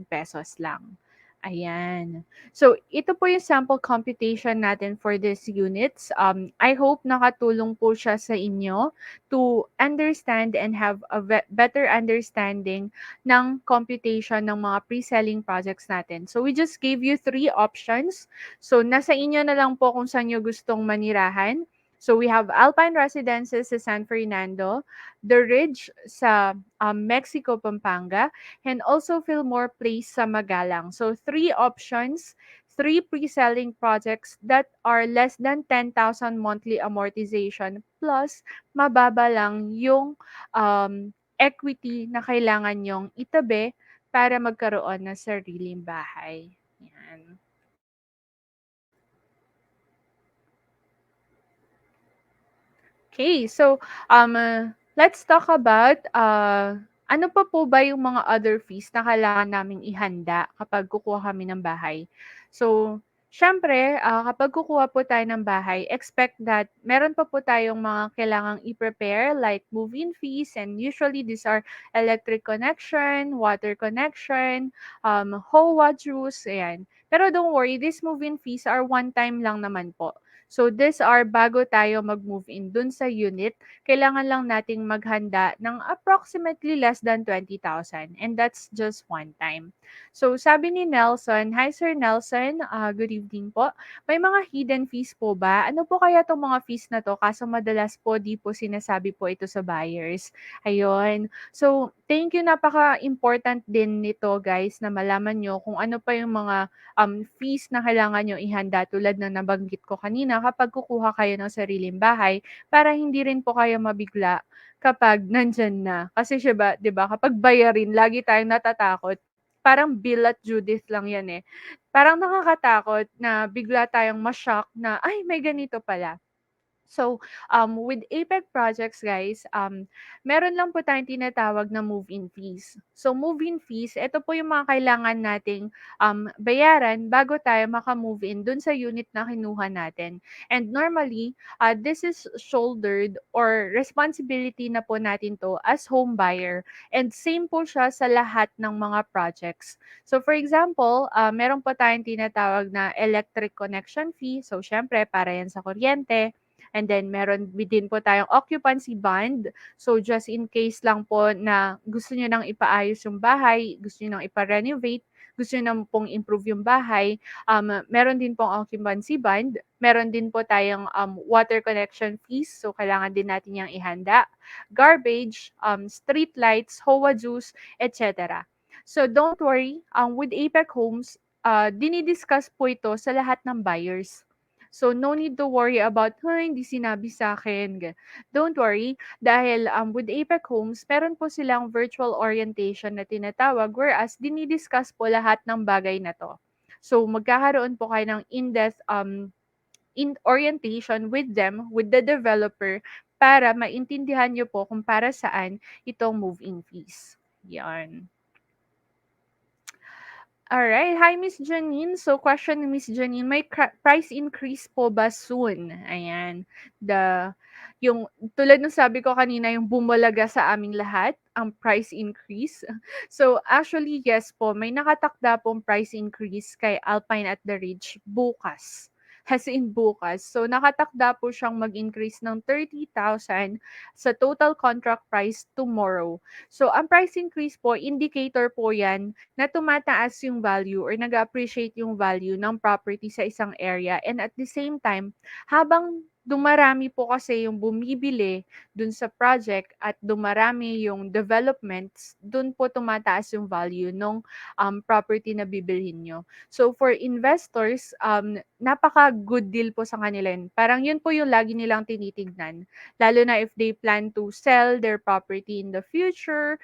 pesos lang. Ayan. So, ito po yung sample computation natin for these units. I hope nakatulong po siya sa inyo to understand and have a better understanding ng computation ng mga pre-selling projects natin. So, we just gave you three options. So, nasa inyo na lang po kung saan nyo gustong manirahan. So, we have Alpine Residences sa San Fernando, The Ridge sa Mexico, Pampanga, and also Fillmore Place sa Magalang. So, three options, three pre-selling projects that are less than 10,000 monthly amortization plus mababa lang yung equity na kailangan nyong itabi para magkaroon ng sariling bahay. Yan. Okay, so let's talk about ano pa po ba yung mga other fees na kailangan naming ihanda kapag kukuha kami ng bahay. So, syempre, kapag kukuha po tayo ng bahay, expect that meron pa po tayong mga kailangang i-prepare like move-in fees, and usually these are electric connection, water connection, HOA dues, ayan. Pero don't worry, these move-in fees are one time lang naman po. So these are bago tayo mag-move in dun sa unit, kailangan lang nating maghanda ng approximately less than 20,000, and that's just one time. So sabi ni Nelson, hi Sir Nelson, good evening po. May mga hidden fees po ba? Ano po kaya itong mga fees na to? Kaso madalas po di po sinasabi po ito sa buyers. Ayun. So thank you, napaka-important din nito guys na malaman nyo kung ano pa yung mga fees na kailangan nyo ihanda tulad na nabanggit ko kanina kapag kukuha kayo ng sariling bahay para hindi rin po kayo mabigla kapag nandyan na. Kasi siya ba, 'di ba, kapag bayarin, lagi tayong natatakot. Parang Bill at Judith lang 'yan eh. Parang nakakatakot na bigla tayong ma-shock na ay may ganito pala. So, with APEC projects, guys, meron lang po tayong tinatawag na move-in fees. So, move-in fees, ito po yung mga kailangan nating bayaran bago tayo maka-move in dun sa unit na kinuha natin. And normally, this is shouldered or responsibility na po natin to as home buyer. And same po siya sa lahat ng mga projects. So, for example, meron po tayong tinatawag na electric connection fee. So, syempre, para yan sa kuryente. And then meron din po tayong occupancy bond. So just in case lang po na gusto niyo nang ipaayos yung bahay, gusto niyo nang ipa-renovate, gusto niyo nang pong improve yung bahay, meron din pong occupancy bond. Meron din po tayong water connection fees. So kailangan din natin yang ihanda. Garbage, street lights, HOA dues, etc. So don't worry, with APEC Homes, dinidiscuss po ito sa lahat ng buyers. So, no need to worry about, "Ay, hindi sinabi sa akin." Don't worry, dahil with APEC Homes, meron po silang virtual orientation na tinatawag, whereas dinidiscuss po lahat ng bagay na to. So, magkakaroon po kayo ng in-depth in orientation with them, with the developer, para maintindihan nyo po kung para saan itong move-in fees. Yan. Alright. Hi, Miss Janine. So, question ni Miss Janine, may price increase po ba soon? Ayan. Yung, tulad ng sabi ko kanina, yung bumalaga sa aming lahat, price increase. So actually, yes po, may nakatakda pong price increase kay Alpine at the Ridge bukas. As in bukas. So nakatakda po siyang mag-increase ng 30,000 sa total contract price tomorrow. So ang price increase po, indicator po 'yan na tumataas yung value or nag-appreciate yung value ng property sa isang area, and at the same time, habang dumarami po kasi yung bumibili dun sa project at dumarami yung developments, dun po tumataas yung value ng property na bibilhin nyo. So for investors, napaka-good deal po sa kanila yun. Parang yun po yung lagi nilang tinitignan. Lalo na if they plan to sell their property in the future,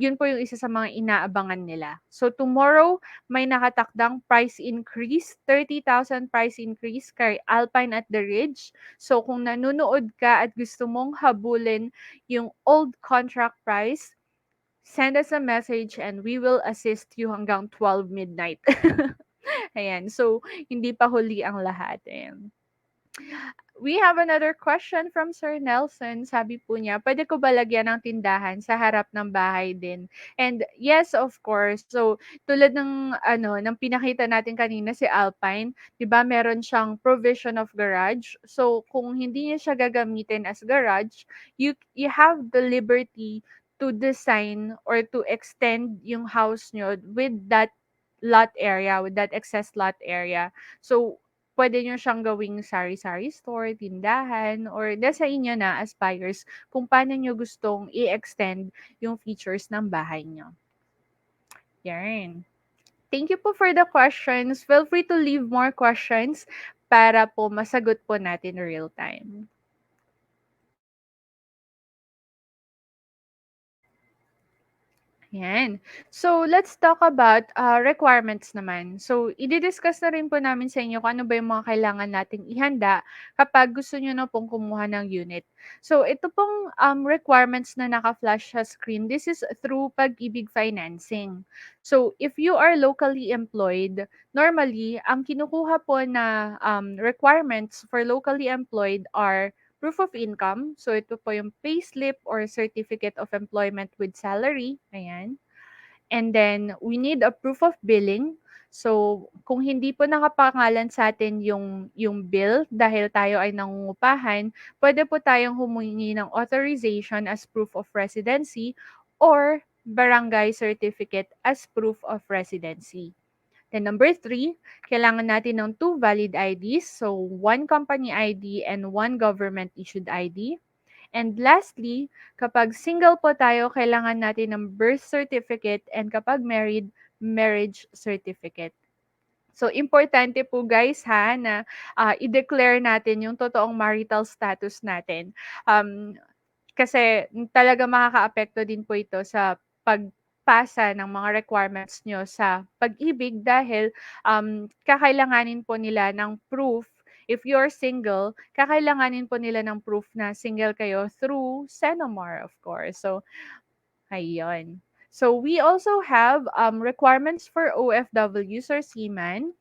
yun po yung isa sa mga inaabangan nila. So tomorrow, may nakatakdang price increase, 30,000 price increase kay Alpine at the Ridge. So kung nanonood ka at gusto mong habulin yung old contract price, send us a message and we will assist you hanggang 12 midnight. Ayan. So, hindi pa huli ang lahat. Ayan. We have another question from Sir Nelson. Sabi po niya, pwede ko ba lagyan ng tindahan sa harap ng bahay din? And yes, of course. So, tulad ng ng pinakita natin kanina si Alpine, 'di ba? Meron siyang provision of garage. So, kung hindi niya siya gagamitin as garage, you have the liberty to design or to extend yung house nyo with that lot area, with that excess lot area. So, puwede niyo siyang gawing sari-sari store, tindahan, or nasa inyo na as buyers kung paano niyo gustong i-extend yung features ng bahay niyo. Yan. Thank you po for the questions. Feel free to leave more questions para po masagot po natin real time. Yan. So, let's talk about requirements naman. So, i-discuss na rin po namin sa inyo kung ano ba yung mga kailangan nating ihanda kapag gusto nyo na pong kumuha ng unit. So, ito pong requirements na naka-flash sa screen, this is through Pag-ibig Financing. So, if you are locally employed, normally, ang kinukuha po na requirements for locally employed are proof of income. So, ito po yung payslip or certificate of employment with salary. Ayan. And then, we need a proof of billing. So, kung hindi po nakapangalan sa atin yung bill dahil tayo ay nangungupahan, pwede po tayong humingi ng authorization as proof of residency or barangay certificate as proof of residency. Then number three, kailangan natin ng two valid IDs. So, one company ID and one government-issued ID. And lastly, kapag single po tayo, kailangan natin ng birth certificate, and kapag married, marriage certificate. So, importante po guys ha na i-declare natin yung totoong marital status natin. Kasi talaga makakaapekto din po ito sa pagpasa ng mga requirements nyo sa pag-ibig dahil kakailanganin po nila ng proof. If you're single, kakailanganin po nila ng proof na single kayo through Senomar, of course. So, ayun. So, we also have requirements for OFWs or seaman.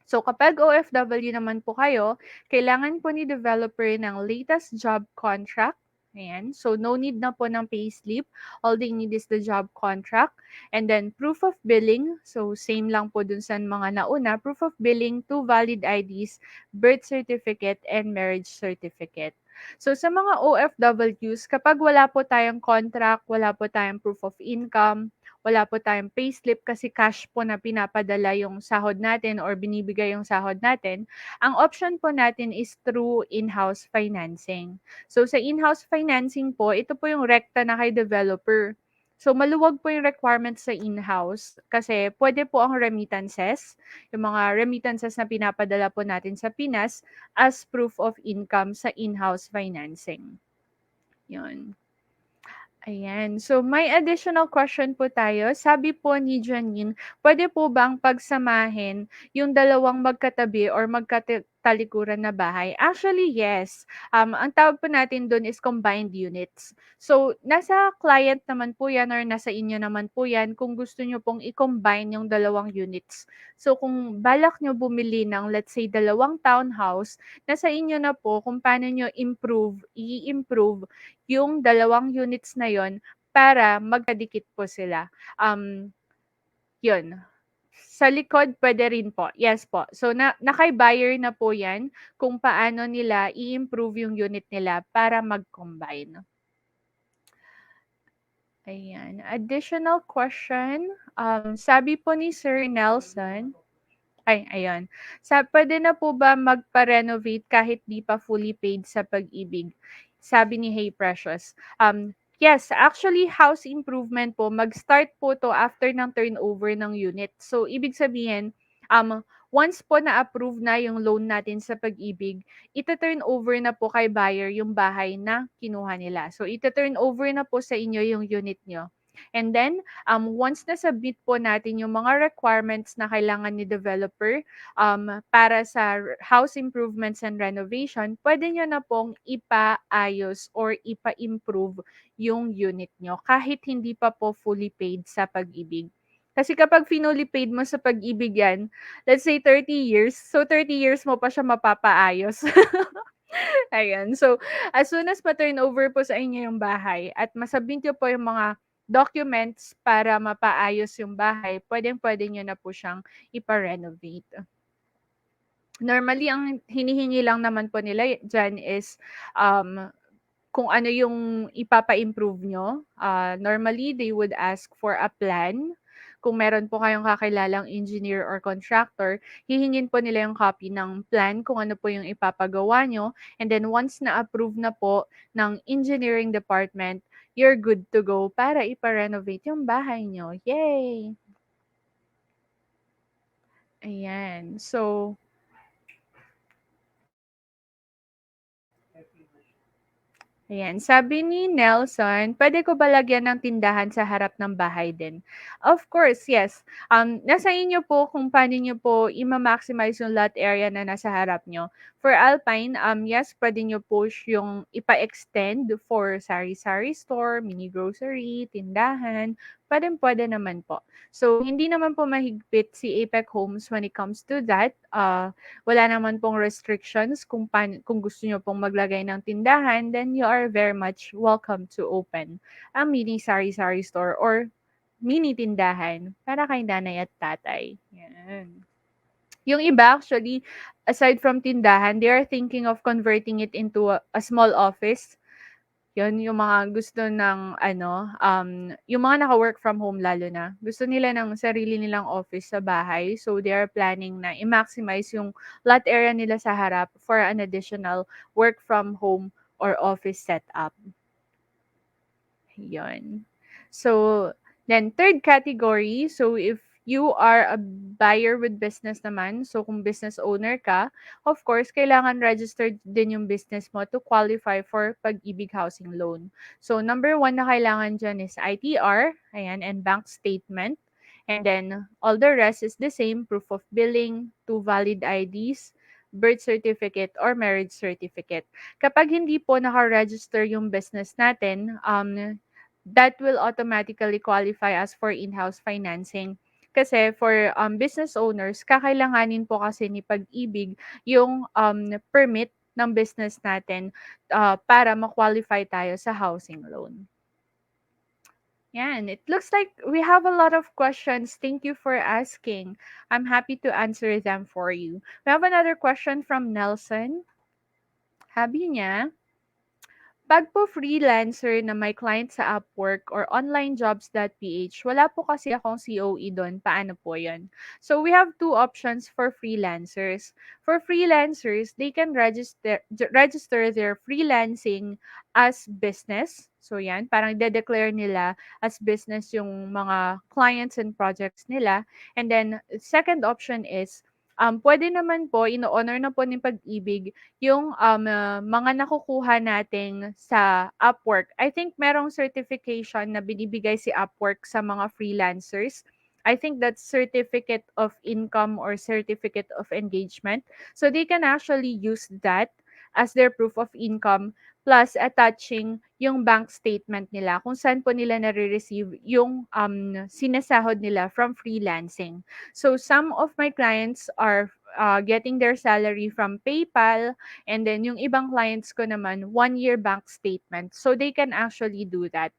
So kapag OFW naman po kayo, kailangan po ni developer ng latest job contract. Ayan. So no need na po ng payslip. All they need is the job contract. And then proof of billing. So same lang po dun sa mga nauna. Proof of billing, two valid IDs, birth certificate, and marriage certificate. So sa mga OFWs, kapag wala po tayong contract, wala po tayong proof of income, wala po tayong payslip kasi cash po na pinapadala yung sahod natin or binibigay yung sahod natin, ang option po natin is through in-house financing. So sa in-house financing po, ito po yung rekta na kay developer. So maluwag po yung requirements sa in-house kasi pwede po ang remittances, yung mga remittances na pinapadala po natin sa Pinas as proof of income sa in-house financing. Yun. Ayan. So, may additional question po tayo. Sabi po ni Janine, pwede po bang pagsamahin yung dalawang magkatabi or magkatalikuran na bahay? Actually, yes. Ang tawag po natin doon is combined units. So, nasa client naman po yan or nasa inyo naman po yan kung gusto nyo pong i-combine yung dalawang units. So, kung balak nyo bumili ng, let's say, dalawang townhouse, nasa inyo na po kung paano nyo i-improve yung dalawang units na yon para magkadikit po sila. Um, Yun. Sa likod puwede rin po, yes po. So naka-buyer na po 'yan kung paano nila i-improve yung unit nila para mag-combine. Ayan, additional question, sabi po ni Sir Nelson ay, ayun. Puwede na po ba magpa-renovate kahit 'di pa fully paid sa pag-ibig? Sabi ni Hey Precious. Yes, actually house improvement po, mag-start po 'to after ng turnover ng unit. So, ibig sabihin, once po na-approve na yung loan natin sa pag-ibig, ita-turnover na po kay buyer yung bahay na kinuha nila. So, ita-turnover na po sa inyo yung unit niyo. And then, once na-submit po natin yung mga requirements na kailangan ni developer para sa house improvements and renovation, pwede nyo na pong ipaayos or ipa-improve yung unit nyo kahit hindi pa po fully paid sa pag-ibig. Kasi kapag fully paid mo sa pag-ibig yan, let's say 30 years, so 30 years mo pa siya mapapaayos. Ayan. So, as soon as ma-turn over po sa inyo yung bahay at ma-submit niyo po yung mga documents para mapaayos yung bahay, puwedeng-puwede niyo na po siyang ipa-renovate. Normally, ang hinihingi lang naman po nila diyan is, um, kung ano yung ipapa-improve niyo. Normally, they would ask for a plan. Kung meron po kayong kakilalang engineer or contractor, hihingin po nila yung copy ng plan kung ano po yung ipapagawa niyo. And then once na-approve na po ng engineering department, you're good to go para ipa-renovate yung bahay niyo. Yay! Ayan. So, ayan, sabi ni Nelson, "Puwede ko ba lagyan ng tindahan sa harap ng bahay din?" Of course, yes. Nasa inyo po kung paano niyo po ima-maximize yung lot area na nasa harap niyo. For Alpine, yes, puwede niyo po yung ipa-extend for sari-sari store, mini grocery, tindahan, puwedeng-puwede naman po. So, hindi naman po mahigpit si Apex Homes when it comes to that. Wala naman pong restrictions kung gusto niyo pong maglagay ng tindahan, then you are very much welcome to open a mini sari-sari store or mini tindahan para kay nanay at tatay. Yan. Yung iba actually, aside from tindahan, they are thinking of converting it into a small office. Yun, yung mga gusto ng ano, yung mga naka-work from home lalo na. Gusto nila ng sarili nilang office sa bahay. So, they are planning na i-maximize yung lot area nila sa harap for an additional work from home or office setup. Yun. So, then third category, so if you are a buyer with business naman, so kung business owner ka, of course, kailangan registered din yung business mo to qualify for Pag-ibig Housing Loan. So, number one na kailangan dyan is ITR, ayan, and bank statement. And then, all the rest is the same, proof of billing, two valid IDs, birth certificate, or marriage certificate. Kapag hindi po naka-register yung business natin, that will automatically qualify us for in-house financing. Kasi for business owners, kakailanganin po kasi ni Pag-ibig yung permit ng business natin para ma-qualify tayo sa housing loan. Yan, it looks like we have a lot of questions. Thank you for asking. I'm happy to answer them for you. We have another question from Nelson. Sabi niya, "'Pag po freelancer na may client sa Upwork or onlinejobs.ph, wala po kasi akong COE dun, paano po yun?" So, we have two options for freelancers. For freelancers, they can register their freelancing as business. So, yan, parang de-declare nila as business yung mga clients and projects nila. And then, second option is, pwede naman po, ino-honor na po ng Pag-ibig yung, mga nakukuha nating sa Upwork. I think merong certification na binibigay si Upwork sa mga freelancers. I think that's certificate of income or certificate of engagement. So they can actually use that as their proof of income plus attaching yung bank statement nila kung saan po nila nare-receive yung sinasahod nila from freelancing. So some of my clients are getting their salary from PayPal. And then yung ibang clients ko naman, 1 year bank statement. So they can actually do that.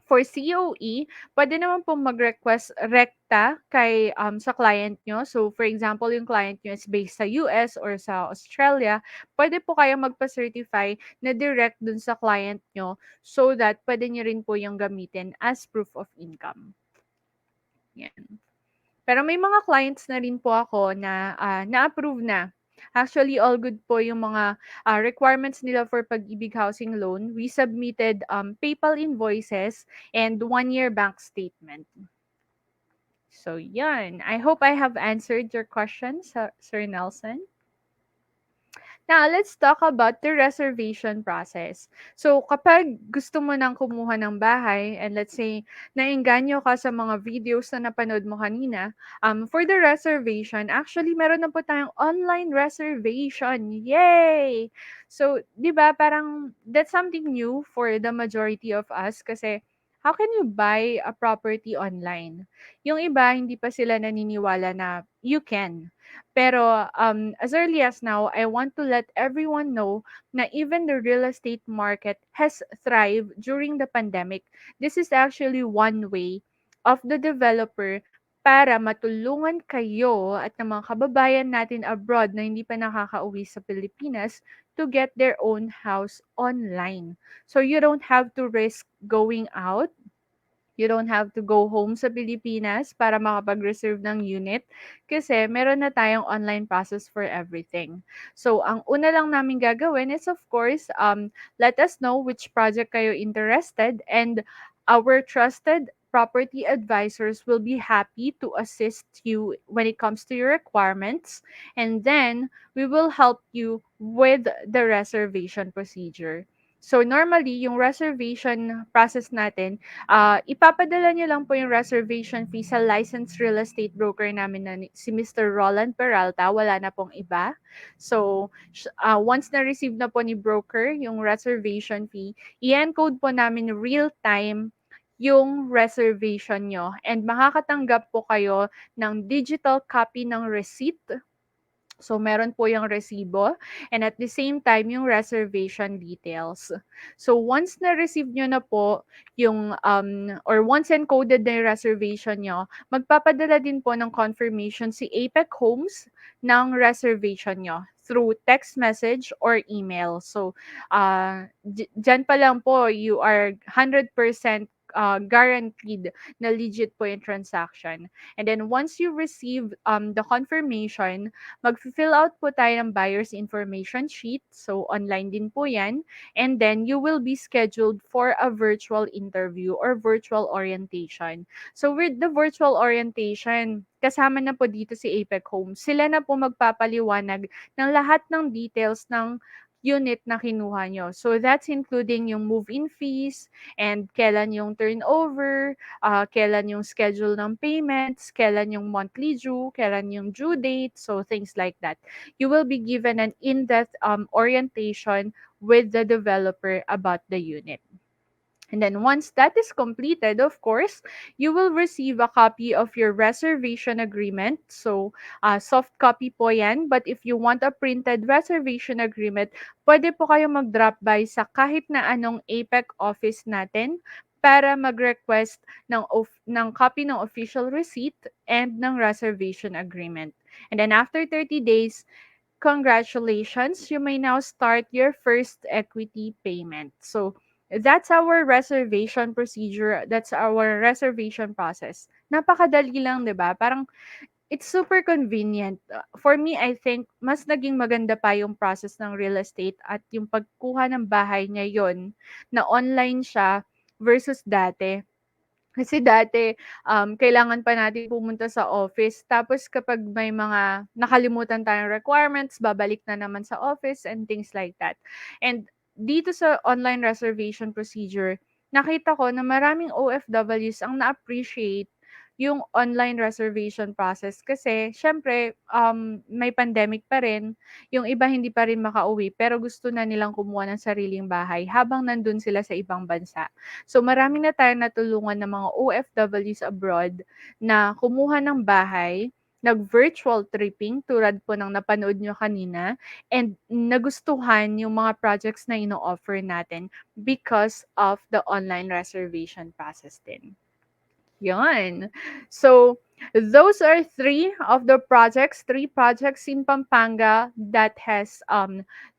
For COE, puwede naman pong mag-request rekta kay, sa client niyo. So, for example, yung client niyo is based sa US or sa Australia, puwede po kayong magpa-certify na direct dun sa client niyo so that puwede niyo rin po yung gamitin as proof of income, 'yan. Pero may mga clients na rin po ako na, na-approve na. Actually, all good po yung mga, requirements nila for Pag-ibig Housing Loan. We submitted, PayPal invoices and 1-year bank statement. So, 'yan. I hope I have answered your question, Sir Nelson. Now, let's talk about the reservation process. So, kapag gusto mo nang kumuha ng bahay and let's say naengganyo ka sa mga videos na napanood mo kanina, for the reservation, actually meron na po tayong online reservation. Yay! So, 'di ba parang that's something new for the majority of us kasi how can you buy a property online? Yung iba hindi pa sila naniniwala na you can. Pero, as early as now, I want to let everyone know na even the real estate market has thrived during the pandemic. This is actually one way of the developer para matulungan kayo at ng mga kababayan natin abroad na hindi pa nakakauwi sa Pilipinas to get their own house online. So you don't have to risk going out. You don't have to go home sa Pilipinas para makapag-reserve ng unit kasi meron na tayong online process for everything. So, ang una lang namin gagawin is of course, let us know which project kayo interested and our trusted property advisors will be happy to assist you when it comes to your requirements, and then we will help you with the reservation procedure. So normally, yung reservation process natin, ipapadala niyo lang po yung reservation fee sa licensed real estate broker namin na si Mr. Roland Peralta, wala na pong iba. So, once na-receive na po ni broker yung reservation fee, i-encode po namin real time yung reservation nyo and makakatanggap po kayo ng digital copy ng receipt. So, meron po yung resibo and at the same time yung reservation details. So, once na-receive nyo na po yung, or once encoded na yung reservation nyo, magpapadala din po ng confirmation si Apex Homes ng reservation nyo through text message or email. So, dyan pa lang po, you are 100% guaranteed na legit po yung transaction. And then once you receive the confirmation, mag-fill out po tayo ng buyer's information sheet. So, online din po yan. And then, you will be scheduled for a virtual interview or virtual orientation. So, with the virtual orientation, kasama na po dito si Apex Home. Sila na po magpapaliwanag ng lahat ng details ng unit na kinuha nyo. So, that's including yung move-in fees and kailan yung turnover, kailan yung schedule ng payments, kailan yung monthly due, kailan yung due date, so things like that. You will be given an in-depth orientation with the developer about the unit. And then once that is completed, of course, you will receive a copy of your reservation agreement. So, soft copy po yan. But if you want a printed reservation agreement, pwede po kayo mag-drop by sa kahit na anong APEC office natin para mag-request ng copy ng official receipt and ng reservation agreement. And then after 30 days, congratulations, you may now start your first equity payment. So, that's our reservation procedure. That's our reservation process. Napakadali lang, 'di ba? Parang it's super convenient. For me, I think mas naging maganda pa yung process ng real estate at yung pagkuha ng bahay ngayon na online siya versus dati. Kasi dati, kailangan pa natin pumunta sa office tapos kapag may mga nakalimutan tayong requirements, babalik na naman sa office and things like that. And dito sa online reservation procedure, nakita ko na maraming OFWs ang na-appreciate yung online reservation process kasi siyempre, may pandemic pa rin, yung iba hindi pa rin makauwi pero gusto na nilang kumuha ng sariling bahay habang nandun sila sa ibang bansa. So marami na tayong natulungan ng mga OFWs abroad na kumuha ng bahay nag-virtual tripping tulad po ng napanood nyo kanina, and nagustuhan yung mga projects na ino-offer natin because of the online reservation process din. Yun. So, those are three projects in Pampanga that has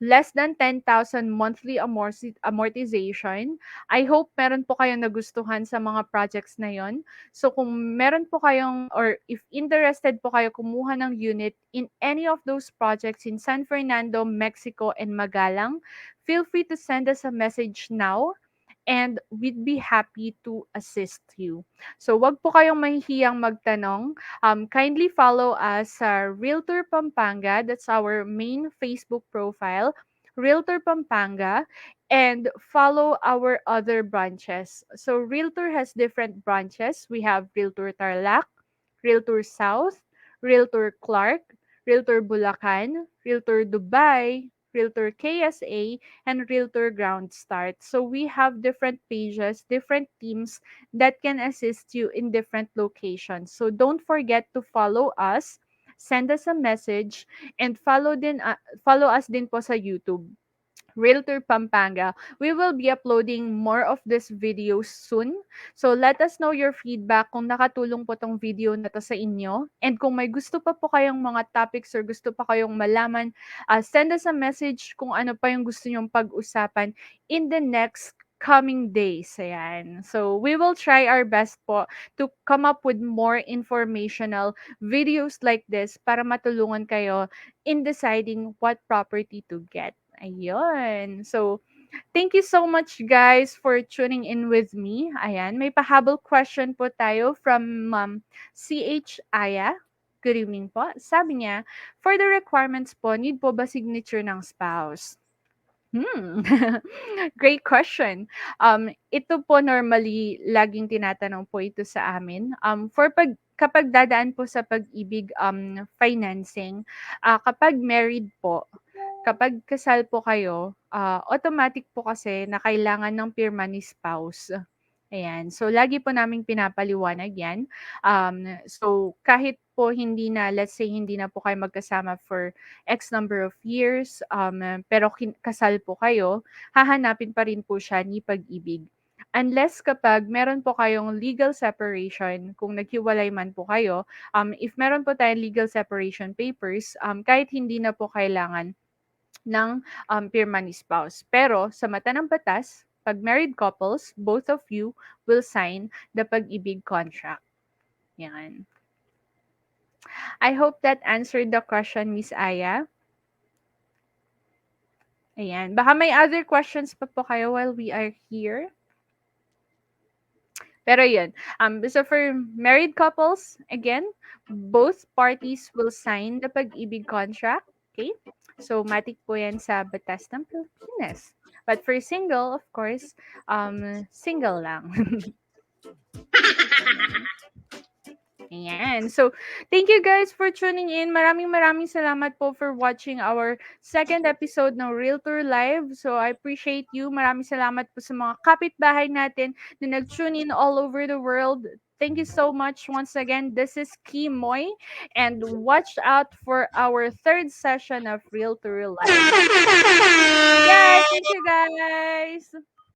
less than 10,000 monthly amortization. I hope meron po kayong nagustuhan sa mga projects na yon. So, kung meron po kayong or if interested po kayo kumuha ng unit in any of those projects in San Fernando, Mexico, and Magalang, feel free to send us a message now and we'd be happy to assist you. So, wag po kayong mahihiyang magtanong. Kindly follow us sa Realtor Pampanga. That's our main Facebook profile, Realtor Pampanga, and follow our other branches. So, Realtor has different branches. We have Realtor Tarlac, Realtor South, Realtor Clark, Realtor Bulacan, Realtor Dubai, Realtor KSA, and Realtor Ground Start. So we have different pages, different teams that can assist you in different locations. So don't forget to follow us, send us a message, and follow us din po sa YouTube. Realtor Pampanga. We will be uploading more of these videos soon. So let us know your feedback kung nakatulong po tong video na to sa inyo. And kung may gusto pa po kayong mga topics or gusto pa kayong malaman, send us a message kung ano pa yung gusto nyong pag-usapan in the next coming days. Ayan. So we will try our best po to come up with more informational videos like this para matulungan kayo in deciding what property to get. Ayun. So, thank you so much guys for tuning in with me. Ayan, may pahabol question po tayo from CH Aya. Good evening po. Sabi niya, for the requirements po, need po ba signature ng spouse? Hmm. Great question. Ito po normally laging tinatanong po ito sa amin. Kapag dadaan po sa pag-ibig financing, kapag married po, kapag kasal po kayo, automatic po kasi na kailangan ng pirma ni spouse. Ayan. So, lagi po naming pinapaliwanag yan. So, kahit po hindi na, let's say, hindi na po kayo magkasama for X number of years, pero kasal po kayo, hahanapin pa rin po siya ni pag-ibig. Unless kapag meron po kayong legal separation, kung naghiwalay man po kayo, if meron po tayong legal separation papers, kahit hindi na po kailangan ng pirma ni spouse. Pero sa mata ng batas, pag married couples, both of you will sign the pag-ibig contract. Yan. I hope that answered the question, Miss Aya. Ayan. Baka may other questions pa po kayo while we are here. Pero yun. So for married couples, again, both parties will sign the pag-ibig contract. Okay? So, matik po yan sa batas ng Pilipinas. But for single, of course, single lang. Ayan. So, thank you guys for tuning in. Maraming maraming salamat po for watching our second episode ng Realtor Live. So, I appreciate you. Maraming salamat po sa mga kapitbahay natin na nag-tune in all over the world. Thank you so much once again. This is Kimoy, and watch out for our third session of Realtor Live. Guys, thank you guys.